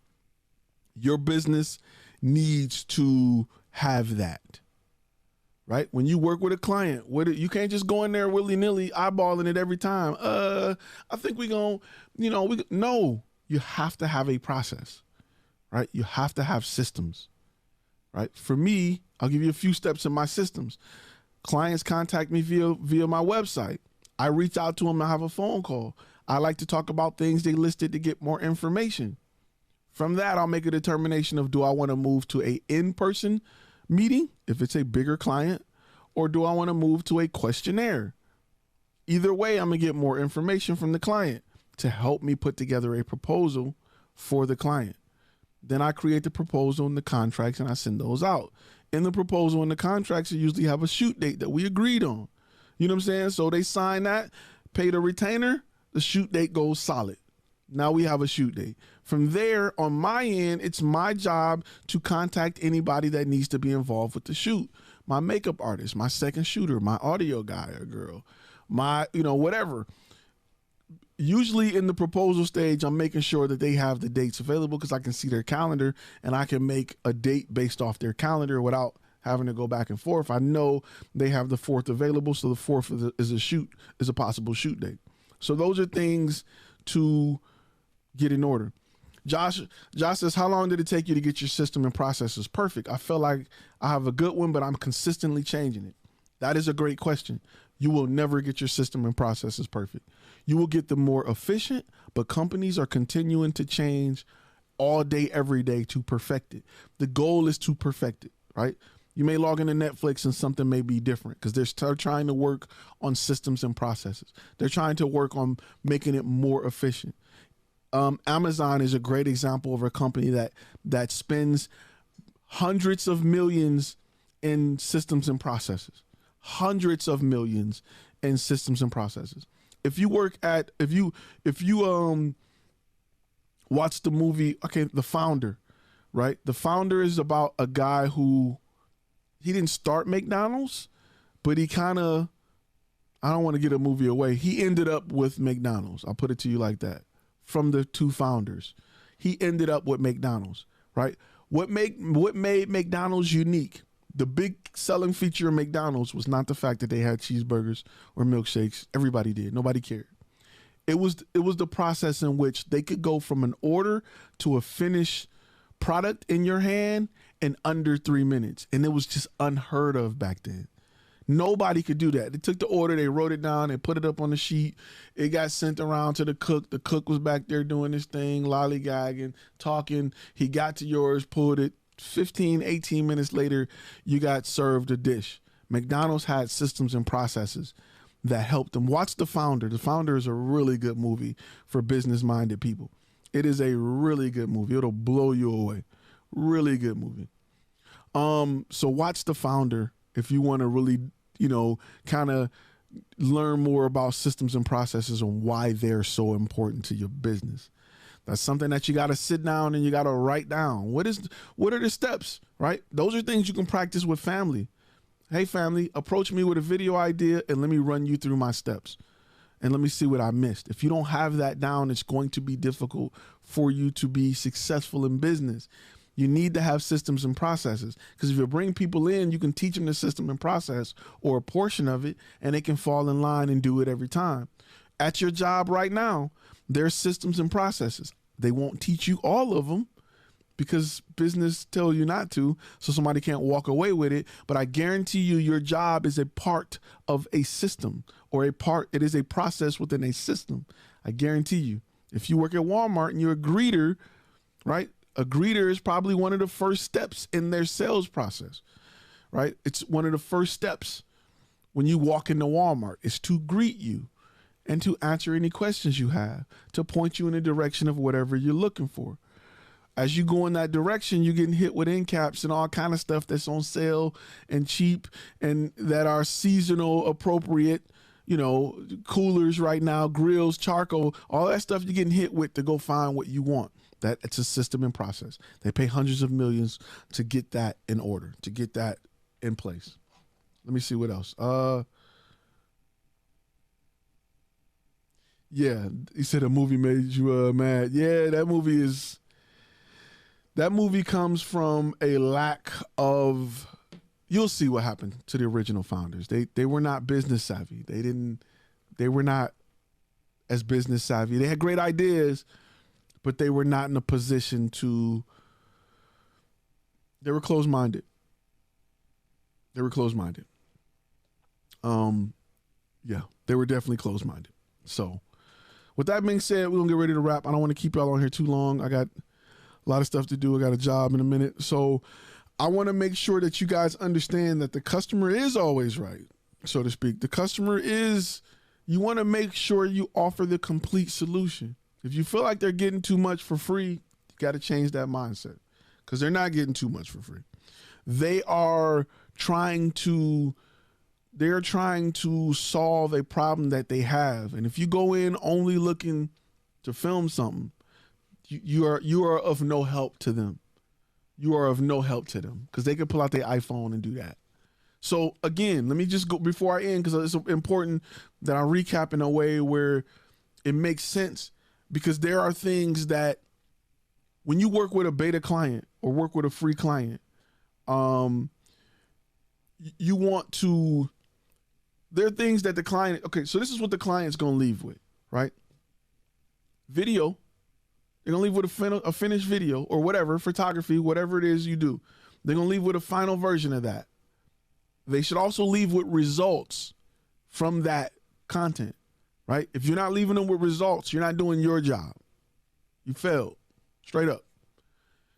Your business needs to have that. Right? When you work with a client, you can't just go in there willy-nilly eyeballing it every time. I think no, you have to have a process, right? You have to have systems, right? For me, I'll give you a few steps in my systems. Clients contact me via my website. I reach out to them and have a phone call. I like to talk about things they listed to get more information. From that, I'll make a determination of, do I want to move to a in-person meeting if it's a bigger client, or do I want to move to a questionnaire? Either way, I'm going to get more information from the client to help me put together a proposal for the client. Then I create the proposal and the contracts and I send those out. In the proposal and the contracts, you usually have a shoot date that we agreed on. You know what I'm saying? So they sign that, pay the retainer, the shoot date goes solid. Now we have a shoot date. From there, on my end, it's my job to contact anybody that needs to be involved with the shoot. My makeup artist, my second shooter, my audio guy or girl, whatever. Usually in the proposal stage, I'm making sure that they have the dates available because I can see their calendar and I can make a date based off their calendar without having to go back and forth. I know they have the 4th available, so the 4th is a possible shoot date. So those are things to get in order. Josh says, how long did it take you to get your system and processes perfect? I feel like I have a good one, but I'm consistently changing it. That is a great question. You will never get your system and processes perfect. You will get them more efficient, but companies are continuing to change all day, every day to perfect it. The goal is to perfect it, right? You may log into Netflix and something may be different because they're trying to work on systems and processes. They're trying to work on making it more efficient. Amazon is a great example of a company that spends hundreds of millions in systems and processes. Hundreds of millions in systems and processes. If you watch the movie, The Founder, right? The Founder is about a guy who, he didn't start McDonald's, but he kind of, I don't want to get a movie away. He ended up with McDonald's. I'll put it to you like that. From the two founders, he ended up with McDonald's, right? What made McDonald's unique? The big selling feature of McDonald's was not the fact that they had cheeseburgers or milkshakes. Everybody did. Nobody cared. It was the process in which they could go from an order to a finished product in your hand in under 3 minutes. And it was just unheard of back then. Nobody could do that. They took the order, they wrote it down, they put it up on the sheet. It got sent around to the cook. The cook was back there doing this thing, lollygagging, talking. He got to yours, pulled it. 15, 18 minutes later, you got served a dish. McDonald's had systems and processes that helped them. Watch The Founder. The Founder is a really good movie for business-minded people. It is a really good movie. It'll blow you away. Really good movie. So watch The Founder if you want to really, kind of learn more about systems and processes and why they're so important to your business. That's something that you got to sit down and you got to write down. What are the steps, right? Those are things you can practice with family. Hey, family, approach me with a video idea and let me run you through my steps. And let me see what I missed. If you don't have that down, it's going to be difficult for you to be successful in business. You need to have systems and processes, because if you bring people in, you can teach them the system and process or a portion of it, and they can fall in line and do it every time. At your job right now, there's systems and processes. They won't teach you all of them because business tells you not to, so somebody can't walk away with it. But I guarantee you, your job is a part of a system, or it is a process within a system. I guarantee you. If you work at Walmart and you're a greeter, right? A greeter is probably one of the first steps in their sales process, right? It's one of the first steps when you walk into Walmart is to greet you and to answer any questions you have, to point you in the direction of whatever you're looking for. As you go in that direction, you're getting hit with end caps and all kind of stuff that's on sale and cheap and that are seasonal appropriate. You know, coolers right now, grills, charcoal, all that stuff you're getting hit with to go find what you want. That it's a system and process. They pay hundreds of millions to get that in order, to get that in place. Let me see what else. Yeah, he said a movie made you mad. Yeah, that movie comes from a lack of. You'll see what happened to the original founders. They were not business savvy. They were not as business savvy. They had great ideas, but they were not in a position to. They were closed-minded. Yeah, they were definitely closed-minded. So, with that being said, we're gonna get ready to wrap. I don't want to keep y'all on here too long. I got a lot of stuff to do. I got a job in a minute, so. I want to make sure that you guys understand that the customer is always right, so to speak. The customer is, you want to make sure you offer the complete solution. If you feel like they're getting too much for free, you got to change that mindset, because they're not getting too much for free. They're trying to solve a problem that they have. And if you go in only looking to film something, you are of no help to them. You are of no help to them, because they can pull out their iPhone and do that. So again, let me just go before I end, because it's important that I recap in a way where it makes sense, because there are things that when you work with a beta client or work with a free client, you want to, there are things that the client, okay, so this is what the client's going to leave with, right? Video. They're going to leave with a finished video or whatever, photography, whatever it is you do. They're going to leave with a final version of that. They should also leave with results from that content, right? If you're not leaving them with results, you're not doing your job. You failed, straight up.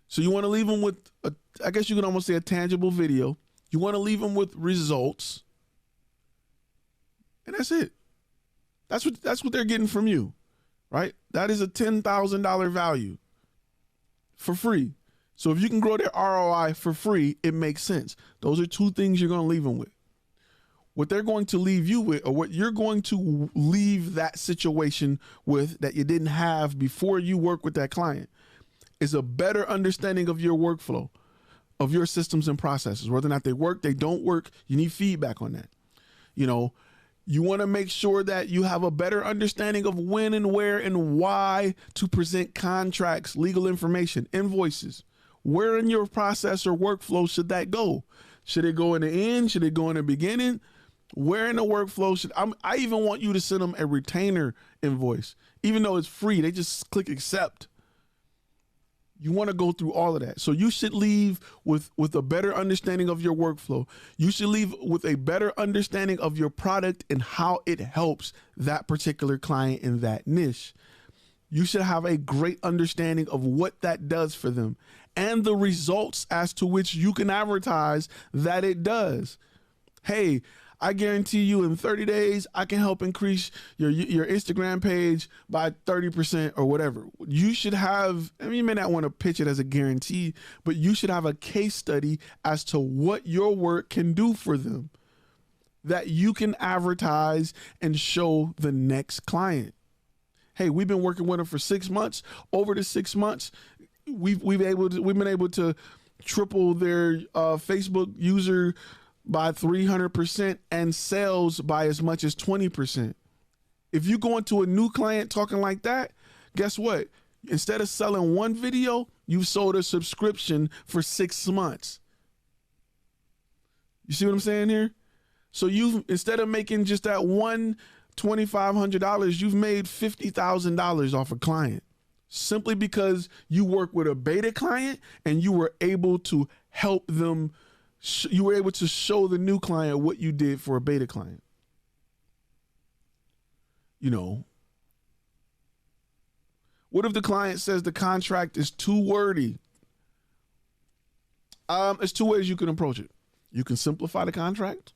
So you want to leave them with, I guess you can almost say a tangible video. You want to leave them with results. And that's it. That's what they're getting from you. Right? That is a $10,000 value for free. So if you can grow their ROI for free, it makes sense. Those are two things you're going to leave them with. What they're going to leave you with, or what you're going to leave that situation with that you didn't have before you work with that client, is a better understanding of your workflow, of your systems and processes. Whether or not they work, they don't work, you need feedback on that. You know, you want to make sure that you have a better understanding of when and where and why to present contracts, legal information, invoices. Where in your process or workflow should that go? Should it go in the end? Should it go in the beginning? Where in the workflow should I even want you to send them a retainer invoice, even though it's free. They just click accept. You want to go through all of that. So you should leave with a better understanding of your workflow. You should leave with a better understanding of your product and how it helps that particular client in that niche. You should have a great understanding of what that does for them and the results as to which you can advertise that it does. Hey, I guarantee you in 30 days, I can help increase your Instagram page by 30% or whatever. You should have, I mean, you may not want to pitch it as a guarantee, but you should have a case study as to what your work can do for them that you can advertise and show the next client. Hey, we've been working with them for 6 months. Over the 6 months, we've been able to triple their Facebook user by 300% and sales by as much as 20%. If you go into a new client talking like that, guess what? Instead of selling one video, you've sold a subscription for 6 months. You see what I'm saying here? So you've, instead of making just that one $2,500, you've made $50,000 off a client. simply because you work with a beta client and you were able to help them. You were able to show the new client what you did for a beta client. You know, what if the client says the contract is too wordy? It's two ways you can approach it. You can simplify the contract,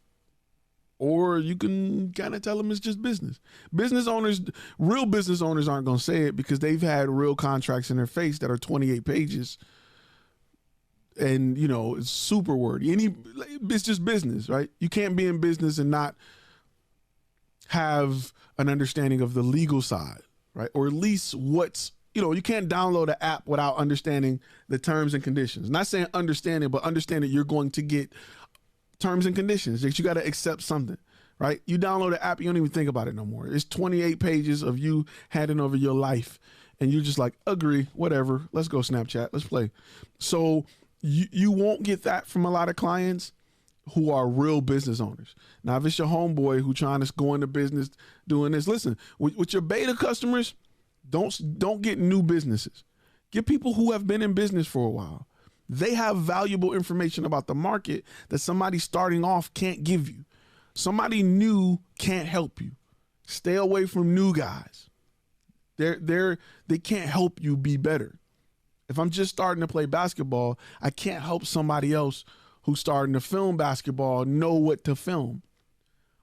or you can kind of tell them it's just business. Business owners, real business owners aren't going to say it because they've had real contracts in their face that are 28 pages. And, you know, it's super wordy. It's just business, right? You can't be in business and not have an understanding of the legal side, right? Or at least what's, you know, you can't download an app without understanding the terms and conditions. Not saying understanding, but understand that you're going to get terms and conditions, that you got to accept something, right? You download an app, you don't even think about it no more. It's 28 pages of you handing over your life. And you're just like, agree, whatever. Let's go Snapchat. Let's play. So you won't get that from a lot of clients who are real business owners. Now, if it's your homeboy who trying to go into business doing this, listen, with your beta customers, don't get new businesses. Get people who have been in business for a while. They have valuable information about the market that somebody starting off can't give you. Somebody new can't help you. Stay away from new guys. They can't help you be better. If I'm just starting to play basketball, I can't help somebody else who's starting to film basketball know what to film.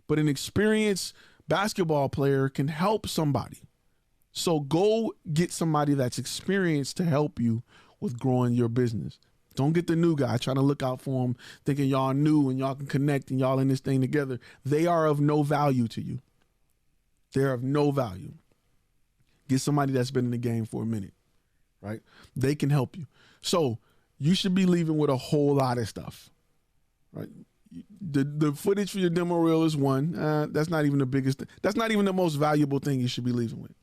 But an experienced basketball player can help somebody. So go get somebody that's experienced to help you with growing your business. Don't get the new guy trying to look out for them, thinking y'all new and y'all can connect and y'all in this thing together. They are of no value to you. They're of no value. Get somebody that's been in the game for a minute, right? They can help you. So you should be leaving with a whole lot of stuff, right? The footage for your demo reel is one. That's not even the biggest thing. That's not even the most valuable thing you should be leaving with.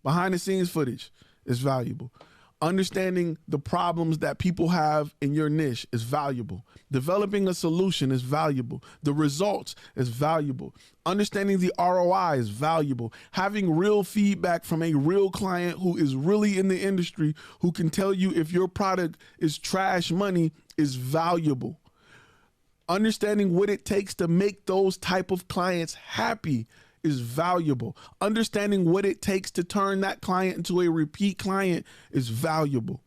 Behind the scenes footage is valuable. Understanding the problems that people have in your niche is valuable. Developing a solution is valuable. The results is valuable. Understanding the ROI is valuable. Having real feedback from a real client who is really in the industry, who can tell you if your product is trash money, is valuable. Understanding what it takes to make those type of clients happy is valuable. Understanding what it takes to turn that client into a repeat client is valuable.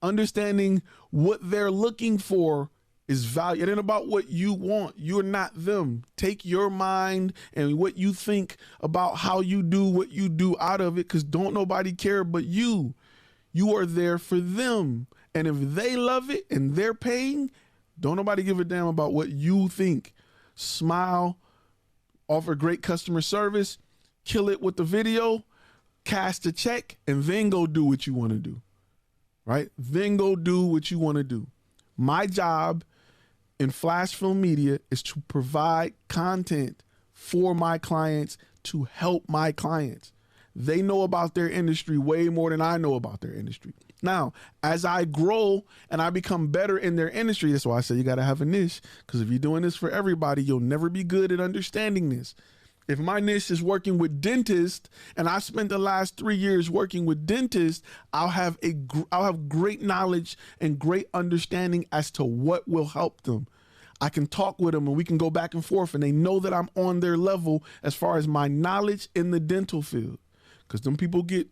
Understanding what they're looking for is valuable. It ain't about what you want. You're not them. Take your mind and what you think about how you do what you do out of it, because don't nobody care but you. You are there for them. And if they love it and they're paying, don't nobody give a damn about what you think. Smile. Offer great customer service, kill it with the video, cash the check, and then go do what you want to do, right? Then go do what you want to do. My job in Flash Film Media is to provide content for my clients, to help my clients. They know about their industry way more than I know about their industry. Now, as I grow and I become better in their industry, that's why I say you got to have a niche, because if you're doing this for everybody, you'll never be good at understanding this. If my niche is working with dentists and I spent the last 3 years working with dentists, I'll have great knowledge and great understanding as to what will help them. I can talk with them and we can go back and forth, and they know that I'm on their level as far as my knowledge in the dental field. Because them people get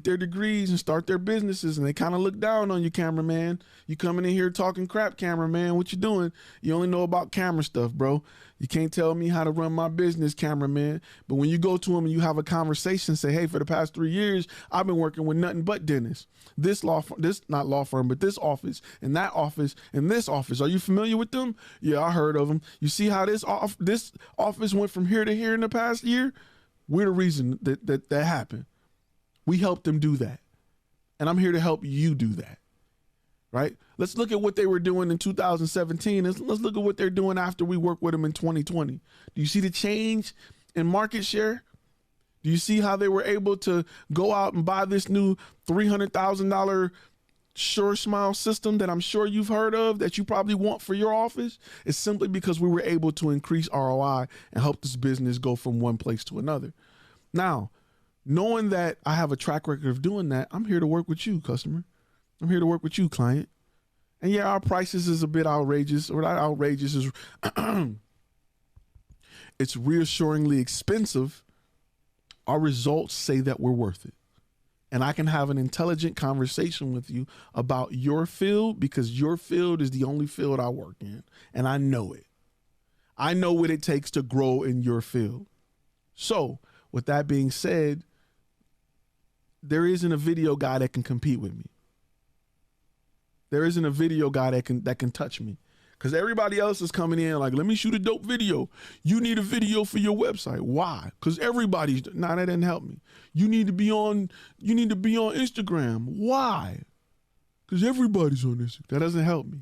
their degrees and start their businesses, and they kind of look down on you, cameraman. You coming in here talking crap, cameraman. What you doing? You only know about camera stuff, bro. You can't tell me how to run my business, cameraman. But when you go to them and you have a conversation, say, hey, for the past 3 years, I've been working with nothing but dentists. This not law firm, but this office and that office and this office. Are you familiar with them? Yeah, I heard of them. You see how this office went from here to here in the past year? We're the reason that happened. We helped them do that. And I'm here to help you do that, right? Let's look at what they were doing in 2017. Let's look at what they're doing after we work with them in 2020. Do you see the change in market share? Do you see how they were able to go out and buy this new $300,000 Sure Smile system that I'm sure you've heard of, that you probably want for your office? It's simply because we were able to increase ROI and help this business go from one place to another. Now, Knowing that I have a track record of doing that, I'm here to work with you, customer. I'm here to work with you, client. And yeah, our prices is a bit outrageous, or not outrageous, is it's reassuringly expensive. Our results say that we're worth it. And I can have an intelligent conversation with you about your field, because your field is the only field I work in. And I know it. I know what it takes to grow in your field. So with that being said, there isn't a video guy that can compete with me. There isn't a video guy that can touch me. Because everybody else is coming in like, let me shoot a dope video. You need a video for your website. Why? Because everybody's, that didn't help me. You need to be on Instagram. Why? Because everybody's on Instagram. That doesn't help me.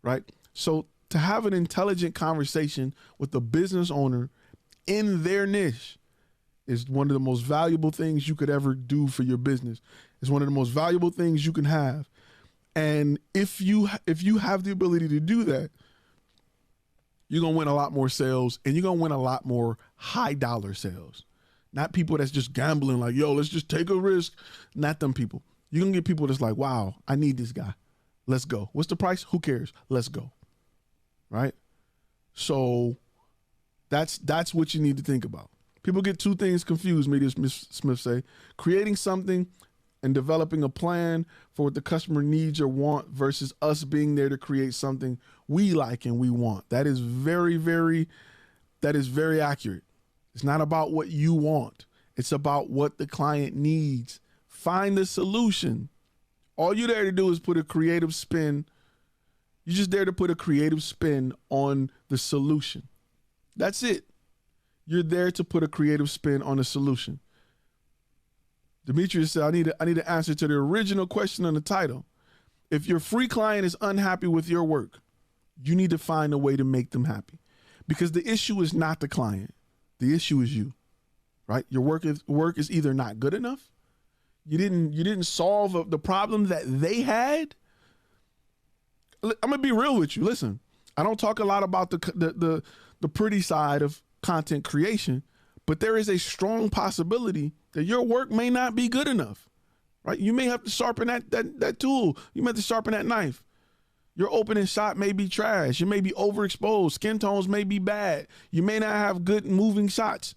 Right? So to have an intelligent conversation with the business owner in their niche is one of the most valuable things you could ever do for your business. It's one of the most valuable things you can have. And if you have the ability to do that, you're going to win a lot more sales, and you're going to win a lot more high dollar sales. Not people that's just gambling like, yo, let's just take a risk. Not them people. You're going to get people that's like, wow, I need this guy. Let's go. What's the price? Who cares? Let's go. Right? So that's what you need to think about. People get two things confused, Media Smith say. Creating something and developing a plan for what the customer needs or want versus us being there to create something we like and we want. That is very, very accurate. It's not about what you want. It's about what the client needs. Find the solution. All you're there to do is put a creative spin. You're just there to put a creative spin on the solution. That's it. You're there to put a creative spin on the solution. Demetrius said, I need an answer to the original question on the title. If your free client is unhappy with your work, you need to find a way to make them happy, because the issue is not the client. The issue is you, right? Your work is either not good enough. You didn't solve the problem that they had. I'm gonna be real with you. Listen, I don't talk a lot about the pretty side of content creation, but there is a strong possibility that your work may not be good enough, right? You may have to sharpen that tool. You may have to sharpen that knife. Your opening shot may be trash. You may be overexposed. Skin tones may be bad. You may not have good moving shots.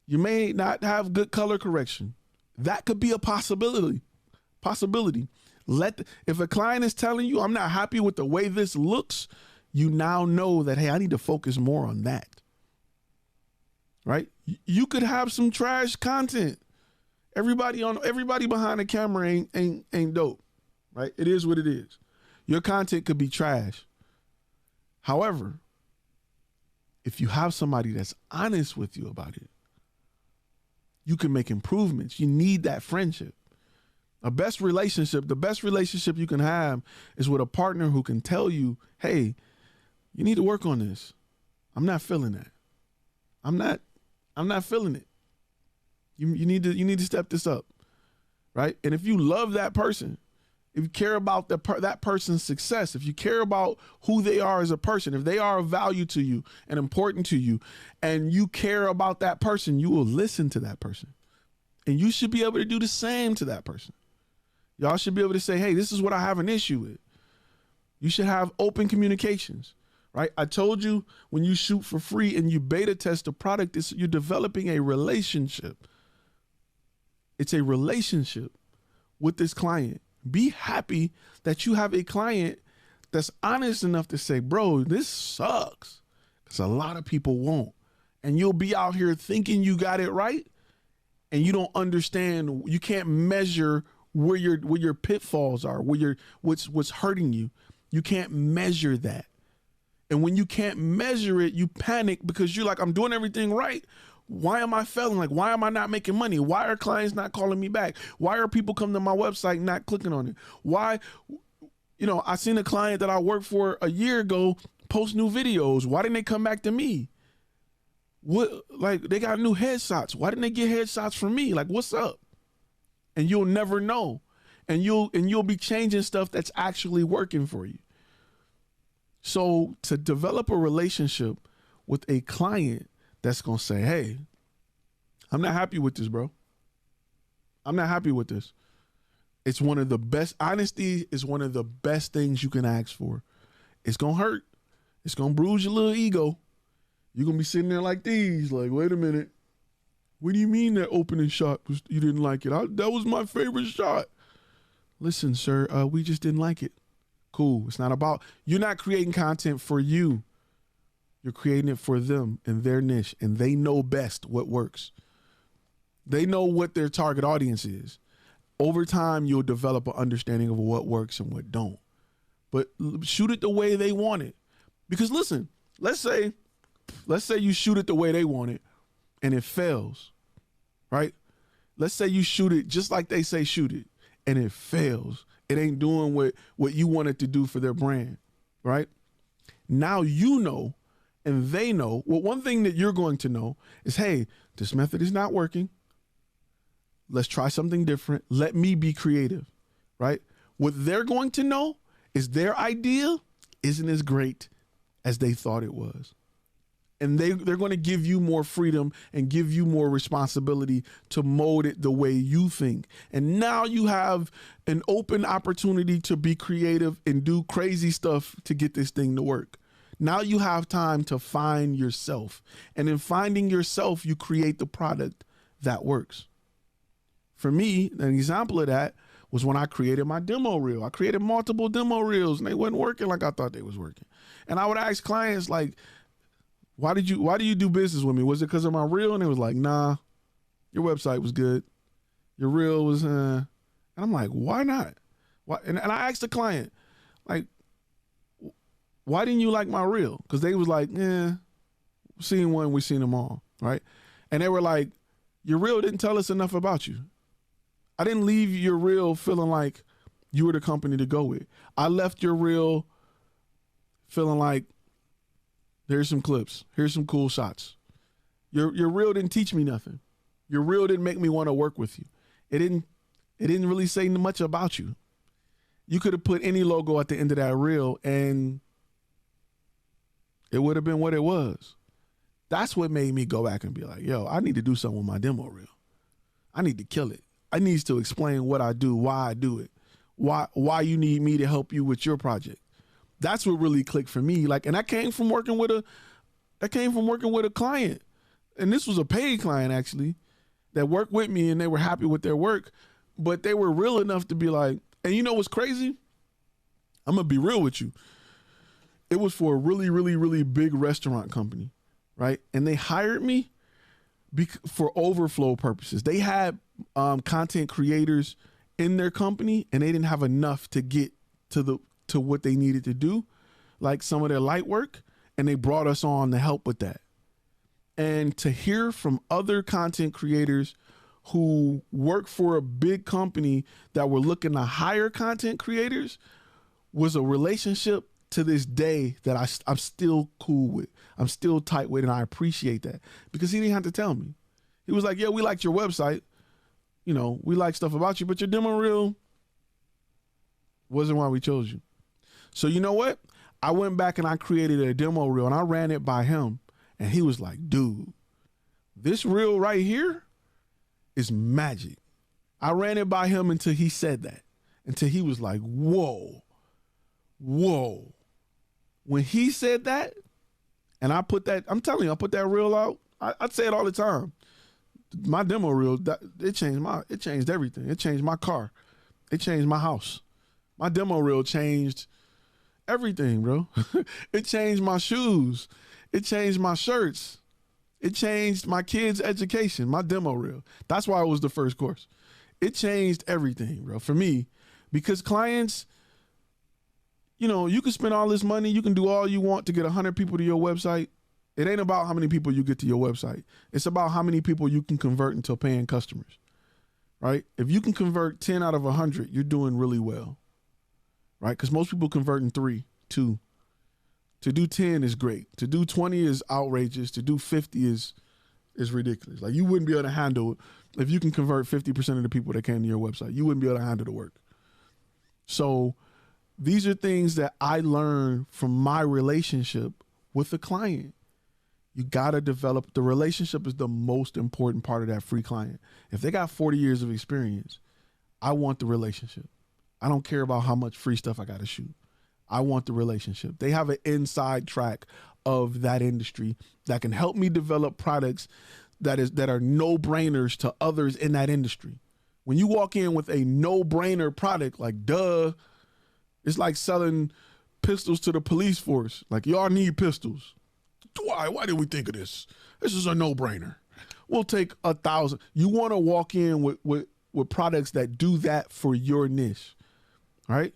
You may not have good color correction. That could be a possibility. If a client is telling you, I'm not happy with the way this looks, you now know that, hey, I need to focus more on that. Right? You could have some trash content. Everybody behind the camera ain't dope. Right? It is what it is. Your content could be trash. However, if you have somebody that's honest with you about it, you can make improvements. You need that friendship. The best relationship you can have is with a partner who can tell you, hey, you need to work on this. I'm not feeling that. I'm not feeling it. You need to step this up, right? And if you love that person, if you care about that person's success, if you care about who they are as a person, if they are of value to you and important to you, and you care about that person, you will listen to that person. And you should be able to do the same to that person. Y'all should be able to say, hey, this is what I have an issue with. You should have open communications. Right? I told you, when you shoot for free and you beta test the product, you're developing a relationship. It's a relationship with this client. Be happy that you have a client that's honest enough to say, bro, this sucks. Because a lot of people won't. And you'll be out here thinking you got it right, and you don't understand. You can't measure where your pitfalls are, what's hurting you. You can't measure that. And when you can't measure it, you panic because you're like, I'm doing everything right. Why am I failing? Like, why am I not making money? Why are clients not calling me back? Why are people coming to my website and not clicking on it? Why, I seen a client that I worked for a year ago post new videos. Why didn't they come back to me? They got new headshots. Why didn't they get headshots from me? Like, what's up? And you'll never know. And you'll be changing stuff that's actually working for you. So to develop a relationship with a client that's going to say, hey, I'm not happy with this, bro. I'm not happy with this. It's one of the best. Honesty is one of the best things you can ask for. It's going to hurt. It's going to bruise your little ego. You're going to be sitting there like these, like, wait a minute. What do you mean that opening shot you didn't like it? That was my favorite shot. Listen, sir, we just didn't like it. Cool. It's not about, you're not creating content for you. You're creating it for them and their niche, and they know best what works. They know what their target audience is. Over time, you'll develop an understanding of what works and what don't. But shoot it the way they want it. Because listen, let's say you shoot it the way they want it and it fails, right? Let's say you shoot it just like they say shoot it and it fails. It ain't doing what you want it to do for their brand, right? Now you know and they know. Well, one thing that you're going to know is, hey, this method is not working. Let's try something different. Let me be creative, right? What they're going to know is their idea isn't as great as they thought it was. And they're going to give you more freedom and give you more responsibility to mold it the way you think. And now you have an open opportunity to be creative and do crazy stuff to get this thing to work. Now you have time to find yourself. And in finding yourself, you create the product that works. For me, an example of that was when I created my demo reel. I created multiple demo reels and they weren't working like I thought they was working. And I would ask clients like, why do you do business with me? Was it because of my reel? And it was like, nah, your website was good. Your reel was, and I'm like, why not? Why? And I asked the client, like, why didn't you like my reel? Because they was like, seen one, we seen them all, right? And they were like, your reel didn't tell us enough about you. I didn't leave your reel feeling like you were the company to go with. I left your reel feeling like, here's some clips. Here's some cool shots. Your reel didn't teach me nothing. Your reel didn't make me want to work with you. It didn't really say much about you. You could have put any logo at the end of that reel and it would have been what it was. That's what made me go back and be like, yo, I need to do something with my demo reel. I need to kill it. I need to explain what I do, why I do it, why you need me to help you with your project. That's what really clicked for me. Like, and that came from working with a client. And this was a paid client actually that worked with me and they were happy with their work, but they were real enough to be like, and you know what's crazy? I'm gonna be real with you. It was for a really, really, really big restaurant company, right? And they hired me for overflow purposes. They had content creators in their company and they didn't have enough to get to what they needed to do, like some of their light work, and they brought us on to help with that. And to hear from other content creators who work for a big company that were looking to hire content creators was a relationship to this day that I'm still cool with. I'm still tight with, and I appreciate that because he didn't have to tell me. He was like, yeah, we liked your website. You know, we like stuff about you, but your demo reel wasn't why we chose you. So you know what? I went back and I created a demo reel and I ran it by him. And he was like, dude, this reel right here is magic. I ran it by him until he said that. Until he was like, whoa. When he said that, and I put that, I'm telling you, I put that reel out. I'd say it all the time. My demo reel, it changed everything. It changed my car. It changed my house. My demo reel changed everything, bro. It changed my shoes. It changed my shirts. It changed my kids' education, my demo reel. That's why it was the first course. It changed everything, bro, for me, because clients, you know, you can spend all this money. You can do all you want to get 100 people to your website. It ain't about how many people you get to your website. It's about how many people you can convert into paying customers, right? If you can convert 10 out of 100, you're doing really well, right? Because most people convert in 3, 2. To do 10 is great. To do 20 is outrageous. To do 50 is ridiculous. Like, you wouldn't be able to handle it. If you can convert 50% of the people that came to your website, you wouldn't be able to handle the work. So these are things that I learned from my relationship with the client. You got to develop, the relationship is the most important part of that free client. If they got 40 years of experience, I want the relationship. I don't care about how much free stuff I got to shoot. I want the relationship. They have an inside track of that industry that can help me develop products that are no-brainers to others in that industry. When you walk in with a no-brainer product, like duh, it's like selling pistols to the police force. Like, y'all need pistols. Why did we think of this? This is a no-brainer. We'll take 1,000. You want to walk in with products that do that for your niche, right?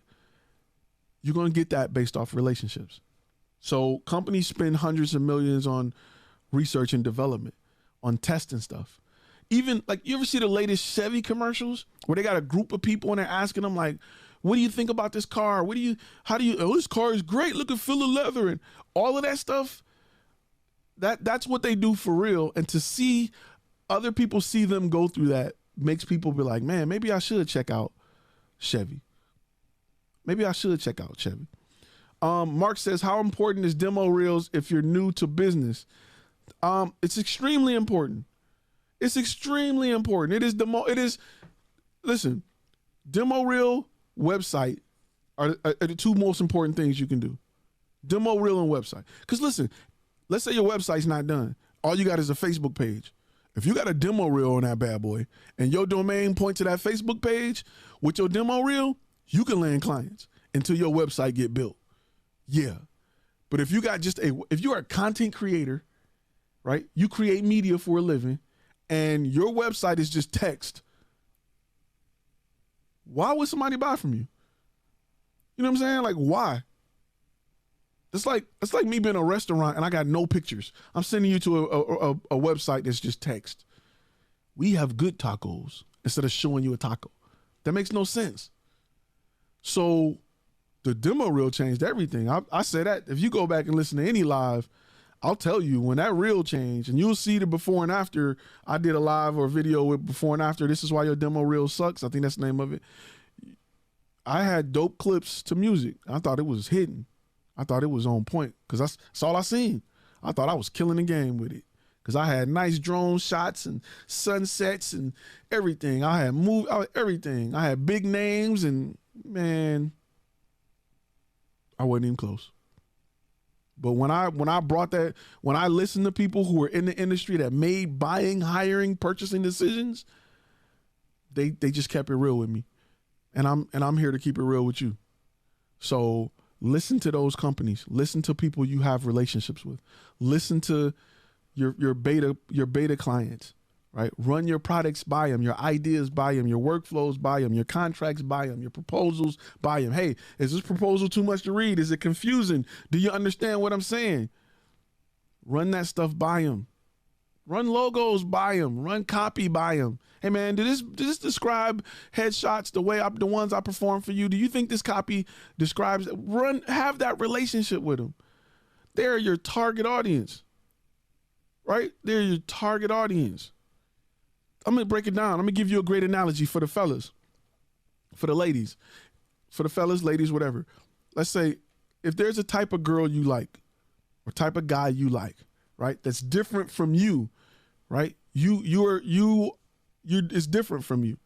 You're going to get that based off relationships. So companies spend hundreds of millions on research and development, on testing stuff. Even like, you ever see the latest Chevy commercials where they got a group of people and they're asking them like, what do you think about this car? Oh, this car is great. Look at full of leather and all of that stuff. That's what they do for real. And to see other people see them go through that makes people be like, man, maybe I should check out Chevy. Maybe I should check out Chevy. Mark says, how important is demo reels if you're new to business? It's extremely important. It's extremely important. Listen, demo reel, website are the two most important things you can do. Demo reel and website. Because listen, let's say your website's not done. All you got is a Facebook page. If you got a demo reel on that bad boy and your domain point to that Facebook page with your demo reel, you can land clients until your website get built. Yeah. But if you got if you are a content creator, right? You create media for a living and your website is just text. Why would somebody buy from you? You know what I'm saying? Like, why? It's like me being in a restaurant and I got no pictures. I'm sending you to a website that's just text. We have good tacos instead of showing you a taco. That makes no sense. So the demo reel changed everything. I say that if you go back and listen to any live, I'll tell you when that reel changed, and you'll see the before and after. I did a live or video with before and after. This is why your demo reel sucks. I think that's the name of it. I had dope clips to music. I thought it was hidden. I thought it was on point because that's all I seen. I thought I was killing the game with it because I had nice drone shots and sunsets and everything. I had everything. I had big names and, man, I wasn't even close. But when I brought that, when I listened to people who were in the industry that made buying, hiring, purchasing decisions, they just kept it real with me. And I'm here to keep it real with you. So listen to those companies. Listen to people you have relationships with. Listen to your beta clients, right? Run your products by them, your ideas by them, your workflows by them, your contracts by them, your proposals by them. Hey, is this proposal too much to read? Is it confusing? Do you understand what I'm saying? Run that stuff by them. Run logos by them. Run copy by them. Hey man, did this describe headshots the ones I perform for you? Do you think this copy describes? Have that relationship with them. They're your target audience, right? They're your target audience. I'm gonna break it down. I'm gonna give you a great analogy for the fellas, for the ladies, for the fellas, ladies, whatever. Let's say if there's a type of girl you like or type of guy you like, right? That's different from you, right? It's different from you.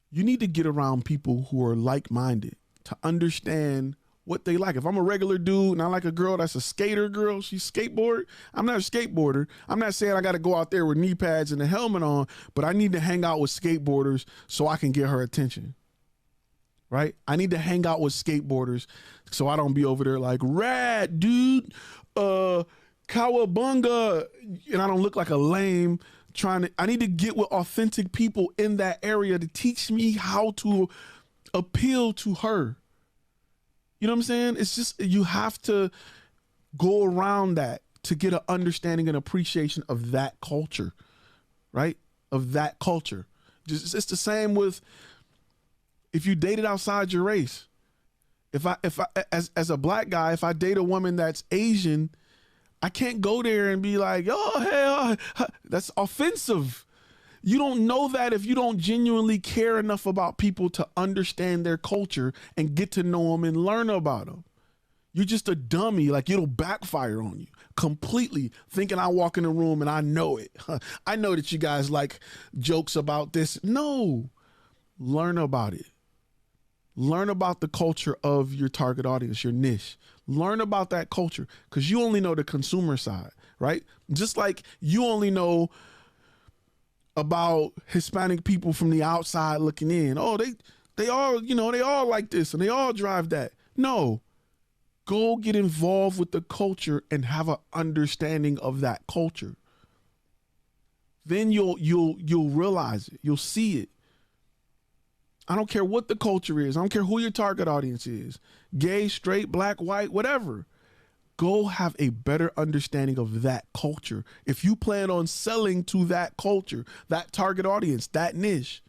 You need to get around people who are like-minded to understand what they like. If I'm a regular dude and I like a girl that's a skater girl, she skateboard, I'm not a skateboarder. I'm not saying I got to go out there with knee pads and a helmet on, but I need to hang out with skateboarders so I can get her attention, right? I need to hang out with skateboarders so I don't be over there like, rad, dude, cowabunga, and I don't look like a lame I need to get with authentic people in that area to teach me how to appeal to her. You know what I'm saying? It's just, you have to go around that to get an understanding and appreciation of that culture, right? Of that culture. It's the same with if you dated outside your race. If I as a black guy, if I date a woman that's Asian, I can't go there and be like, oh, hey, that's offensive. You don't know that if you don't genuinely care enough about people to understand their culture and get to know them and learn about them. You're just a dummy. Like, it'll backfire on you completely, thinking I walk in the room and I know it. I know that you guys like jokes about this. No, learn about it. Learn about the culture of your target audience, your niche. Learn about that culture, because you only know the consumer side, right? Just like you only know about Hispanic people from the outside looking in. Oh, they all, they all like this and they all drive that. No, go get involved with the culture and have an understanding of that culture. Then you'll realize it. You'll see it. I don't care what the culture is. I don't care who your target audience is. Gay, straight, black, white, whatever. Go have a better understanding of that culture. If you plan on selling to that culture, that target audience, that niche,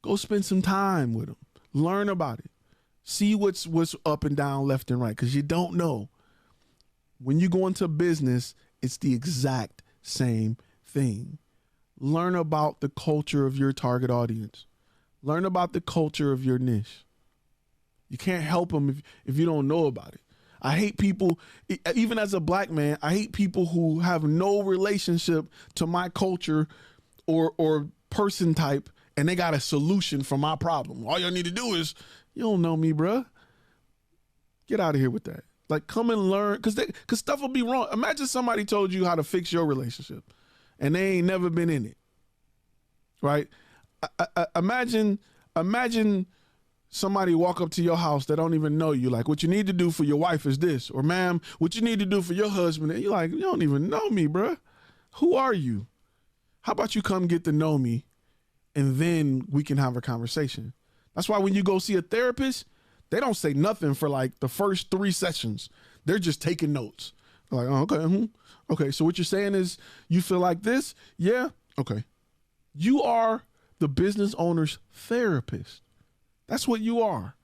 go spend some time with them. Learn about it. See what's up and down, left and right, because you don't know. When you go into business, it's the exact same thing. Learn about the culture of your target audience. Learn about the culture of your niche. You can't help them if you don't know about it. I hate people, even as a black man, I hate people who have no relationship to my culture or person type, and they got a solution for my problem. All y'all need to do is, you don't know me, bruh. Get out of here with that. Like, come and learn, because stuff will be wrong. Imagine somebody told you how to fix your relationship, and they ain't never been in it, right? Imagine somebody walk up to your house that don't even know you. Like, what you need to do for your wife is this, or ma'am, what you need to do for your husband. And you're like, you don't even know me, bruh. Who are you? How about you come get to know me, and then we can have a conversation. That's why when you go see a therapist, they don't say nothing for like the first 3 sessions. They're just taking notes. They're like, oh, okay. Okay. So what you're saying is you feel like this? Yeah. Okay. You are the business owner's therapist. That's what you are.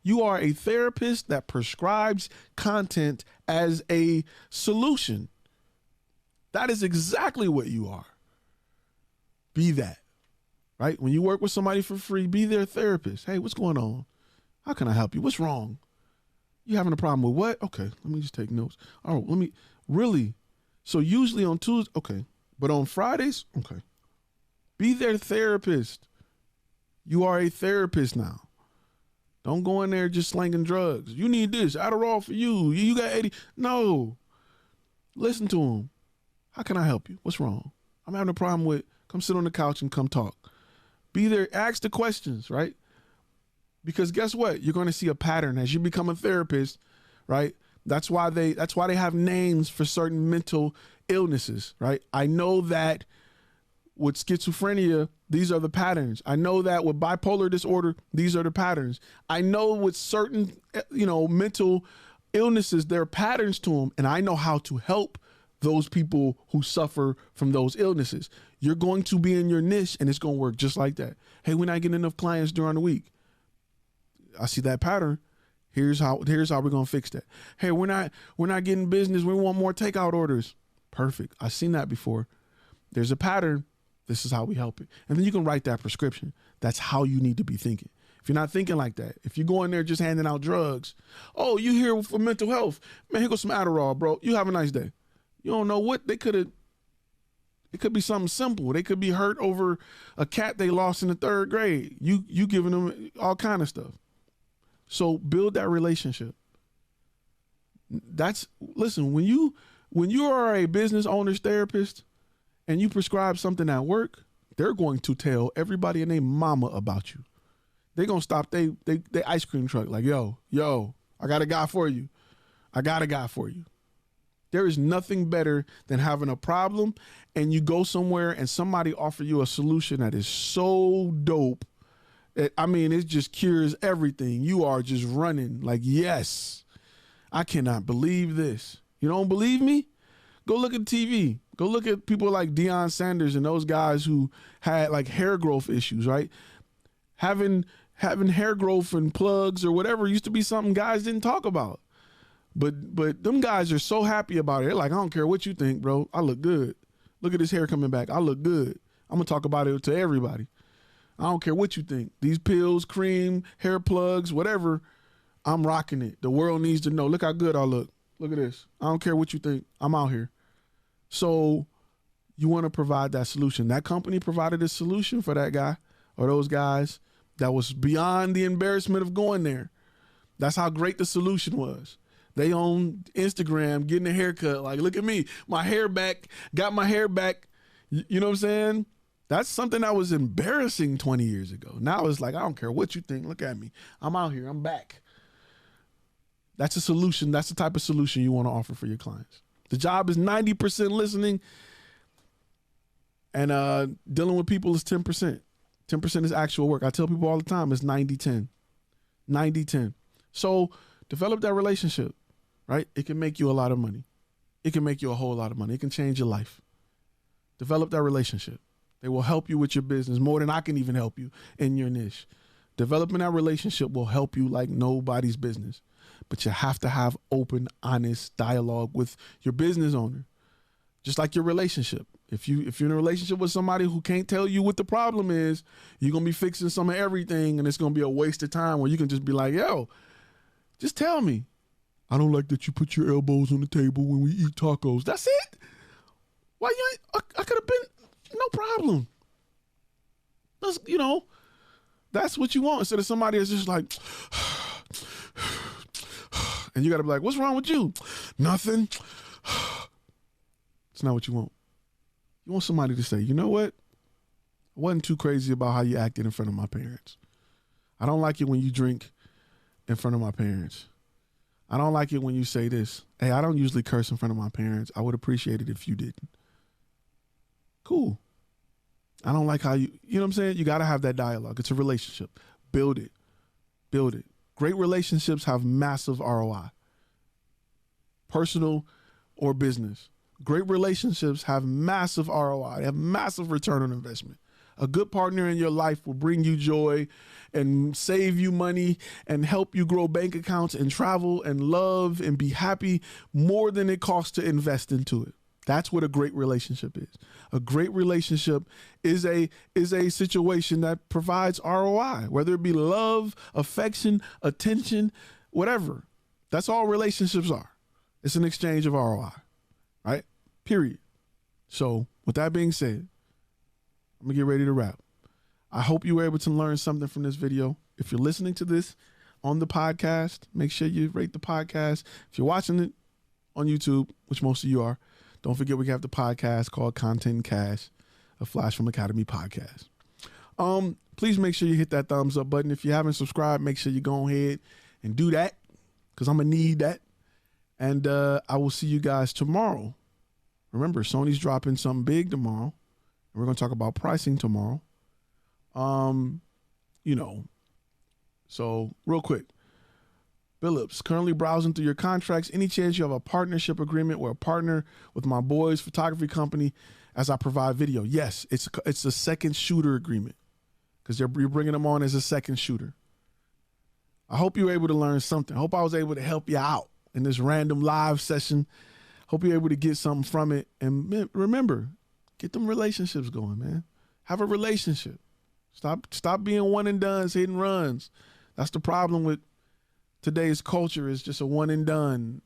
You are a therapist that prescribes content as a solution. That is exactly what you are. Be that, right? When you work with somebody for free, be their therapist. Hey, what's going on? How can I help you? What's wrong? You having a problem with what? Okay, let me just take notes. Oh, really? So usually on Tuesday, okay. But on Fridays, okay. Be their therapist. You are a therapist now. Don't go in there just slanging drugs. You need this, Adderall for you. You got 80. No. Listen to them. How can I help you? What's wrong? I'm having a problem with, come sit on the couch and come talk. Be there, ask the questions, right? Because guess what? You're going to see a pattern as you become a therapist, right? That's why they have names for certain mental illnesses, right? I know that with schizophrenia, these are the patterns. I know that with bipolar disorder, these are the patterns. I know with certain, mental illnesses, there are patterns to them, and I know how to help those people who suffer from those illnesses. You're going to be in your niche, and it's going to work just like that. Hey, we're not getting enough clients during the week. I see that pattern. Here's how we're going to fix that. Hey, we're not getting business. We want more takeout orders. Perfect. I've seen that before. There's a pattern. This is how we help it. And then you can write that prescription. That's how you need to be thinking. If you're not thinking like that, if you go in there just handing out drugs, oh, you here for mental health. Man, here goes some Adderall, bro. You have a nice day. You don't know what they could have. It could be something simple. They could be hurt over a cat they lost in the 3rd grade. You giving them all kind of stuff. So build that relationship. Listen, when you are a business owner's therapist and you prescribe something at work, they're going to tell everybody and their mama about you. They're going to stop they ice cream truck like, yo, I got a guy for you. There is nothing better than having a problem and you go somewhere and somebody offer you a solution that is so dope. It just cures everything. You are just running like, yes, I cannot believe this. You don't believe me? Go look at TV. Go look at people like Deion Sanders and those guys who had like hair growth issues, right? Having hair growth and plugs or whatever used to be something guys didn't talk about. But them guys are so happy about it. They're like, I don't care what you think, bro. I look good. Look at this hair coming back. I look good. I'm going to talk about it to everybody. I don't care what you think. These pills, cream, hair plugs, whatever, I'm rocking it. The world needs to know. Look how good I look. Look at this. I don't care what you think. I'm out here. So you want to provide that solution. That company provided a solution for that guy or those guys that was beyond the embarrassment of going there. That's how great the solution was. They on Instagram getting a haircut. Like, look at me. My hair back. Got my hair back. You know what I'm saying? That's something that was embarrassing 20 years ago. Now it's like, I don't care what you think. Look at me. I'm out here. I'm back. That's a solution. That's the type of solution you want to offer for your clients. The job is 90% listening, and dealing with people is 10%. 10% is actual work. I tell people all the time it's 90-10. 90-10. So develop that relationship, right? It can make you a lot of money. It can make you a whole lot of money. It can change your life. Develop that relationship. They will help you with your business more than I can even help you in your niche. Developing that relationship will help you like nobody's business. But you have to have open, honest dialogue with your business owner. Just like your relationship. If you're in a relationship with somebody who can't tell you what the problem is, you're going to be fixing some of everything, and it's going to be a waste of time where you can just be like, yo, just tell me. I don't like that you put your elbows on the table when we eat tacos. That's it? Why you ain't? I could have been, no problem. That's, that's what you want instead of somebody that's just like, and you got to be like, what's wrong with you? Nothing. It's not what you want. You want somebody to say, you know what? I wasn't too crazy about how you acted in front of my parents. I don't like it when you drink in front of my parents. I don't like it when you say this. Hey, I don't usually curse in front of my parents. I would appreciate it if you didn't. Cool. I don't like how you know what I'm saying? You got to have that dialogue. It's a relationship. Build it. Build it. Great relationships have massive ROI. Personal or business. Great relationships have massive ROI. They have massive return on investment. A good partner in your life will bring you joy and save you money and help you grow bank accounts and travel and love and be happy more than it costs to invest into it. That's what a great relationship is. A great relationship is a situation that provides ROI, whether it be love, affection, attention, whatever. That's all relationships are. It's an exchange of ROI, right? Period. So with that being said, I'm gonna get ready to wrap. I hope you were able to learn something from this video. If you're listening to this on the podcast, make sure you rate the podcast. If you're watching it on YouTube, which most of you are, don't forget we have the podcast called Content Cash, a Flash from Academy podcast. Please make sure you hit that thumbs up button. If you haven't subscribed, make sure you go ahead and do that because I'm gonna need that. And I will see you guys tomorrow. Remember, Sony's dropping something big tomorrow. And we're going to talk about pricing tomorrow. So real quick. Phillips, currently browsing through your contracts. Any chance you have a partnership agreement where a partner with my boys photography company as I provide video? Yes, it's a second shooter agreement because you're bringing them on as a second shooter. I hope you were able to learn something. I hope I was able to help you out in this random live session. Hope you're able to get something from it. And remember, get them relationships going, man. Have a relationship. Stop being one and done, hit and runs. That's the problem with today's culture, is just a one and done.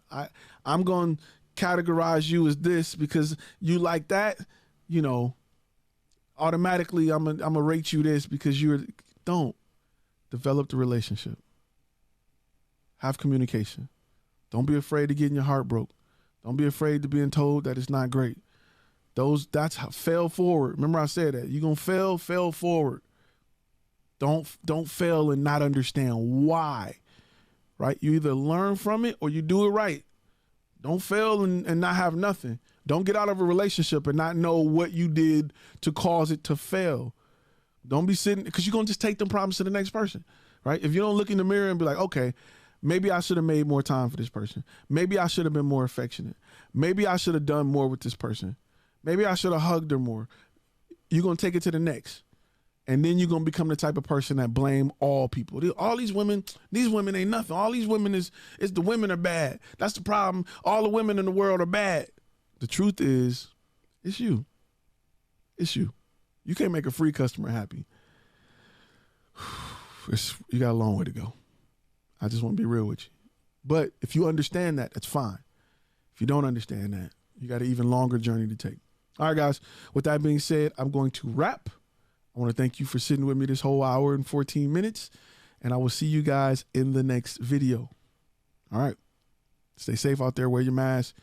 I'm going to categorize you as this because you like that, automatically I'm going to rate you this because don't develop the relationship. Have communication. Don't be afraid of getting your heart broke. Don't be afraid of being told that it's not great. That's how, fail forward. Remember I said that. You're going to fail forward. Don't fail and not understand why, right? You either learn from it or you do it right. Don't fail and not have nothing. Don't get out of a relationship and not know what you did to cause it to fail. Don't be sitting, because you're going to just take them problems to the next person, right? If you don't look in the mirror and be like, okay, maybe I should have made more time for this person. Maybe I should have been more affectionate. Maybe I should have done more with this person. Maybe I should have hugged her more. You're going to take it to the next. And then you're going to become the type of person that blame all people. All these women ain't nothing. All these women is the women are bad. That's the problem. All the women in the world are bad. The truth is, it's you. It's you. You can't make a free customer happy. You got a long way to go. I just want to be real with you. But if you understand that, that's fine. If you don't understand that, you got an even longer journey to take. All right, guys. With that being said, I'm going to wrap. I want to thank you for sitting with me this whole hour and 14 minutes. And I will see you guys in the next video. All right. Stay safe out there. Wear your mask.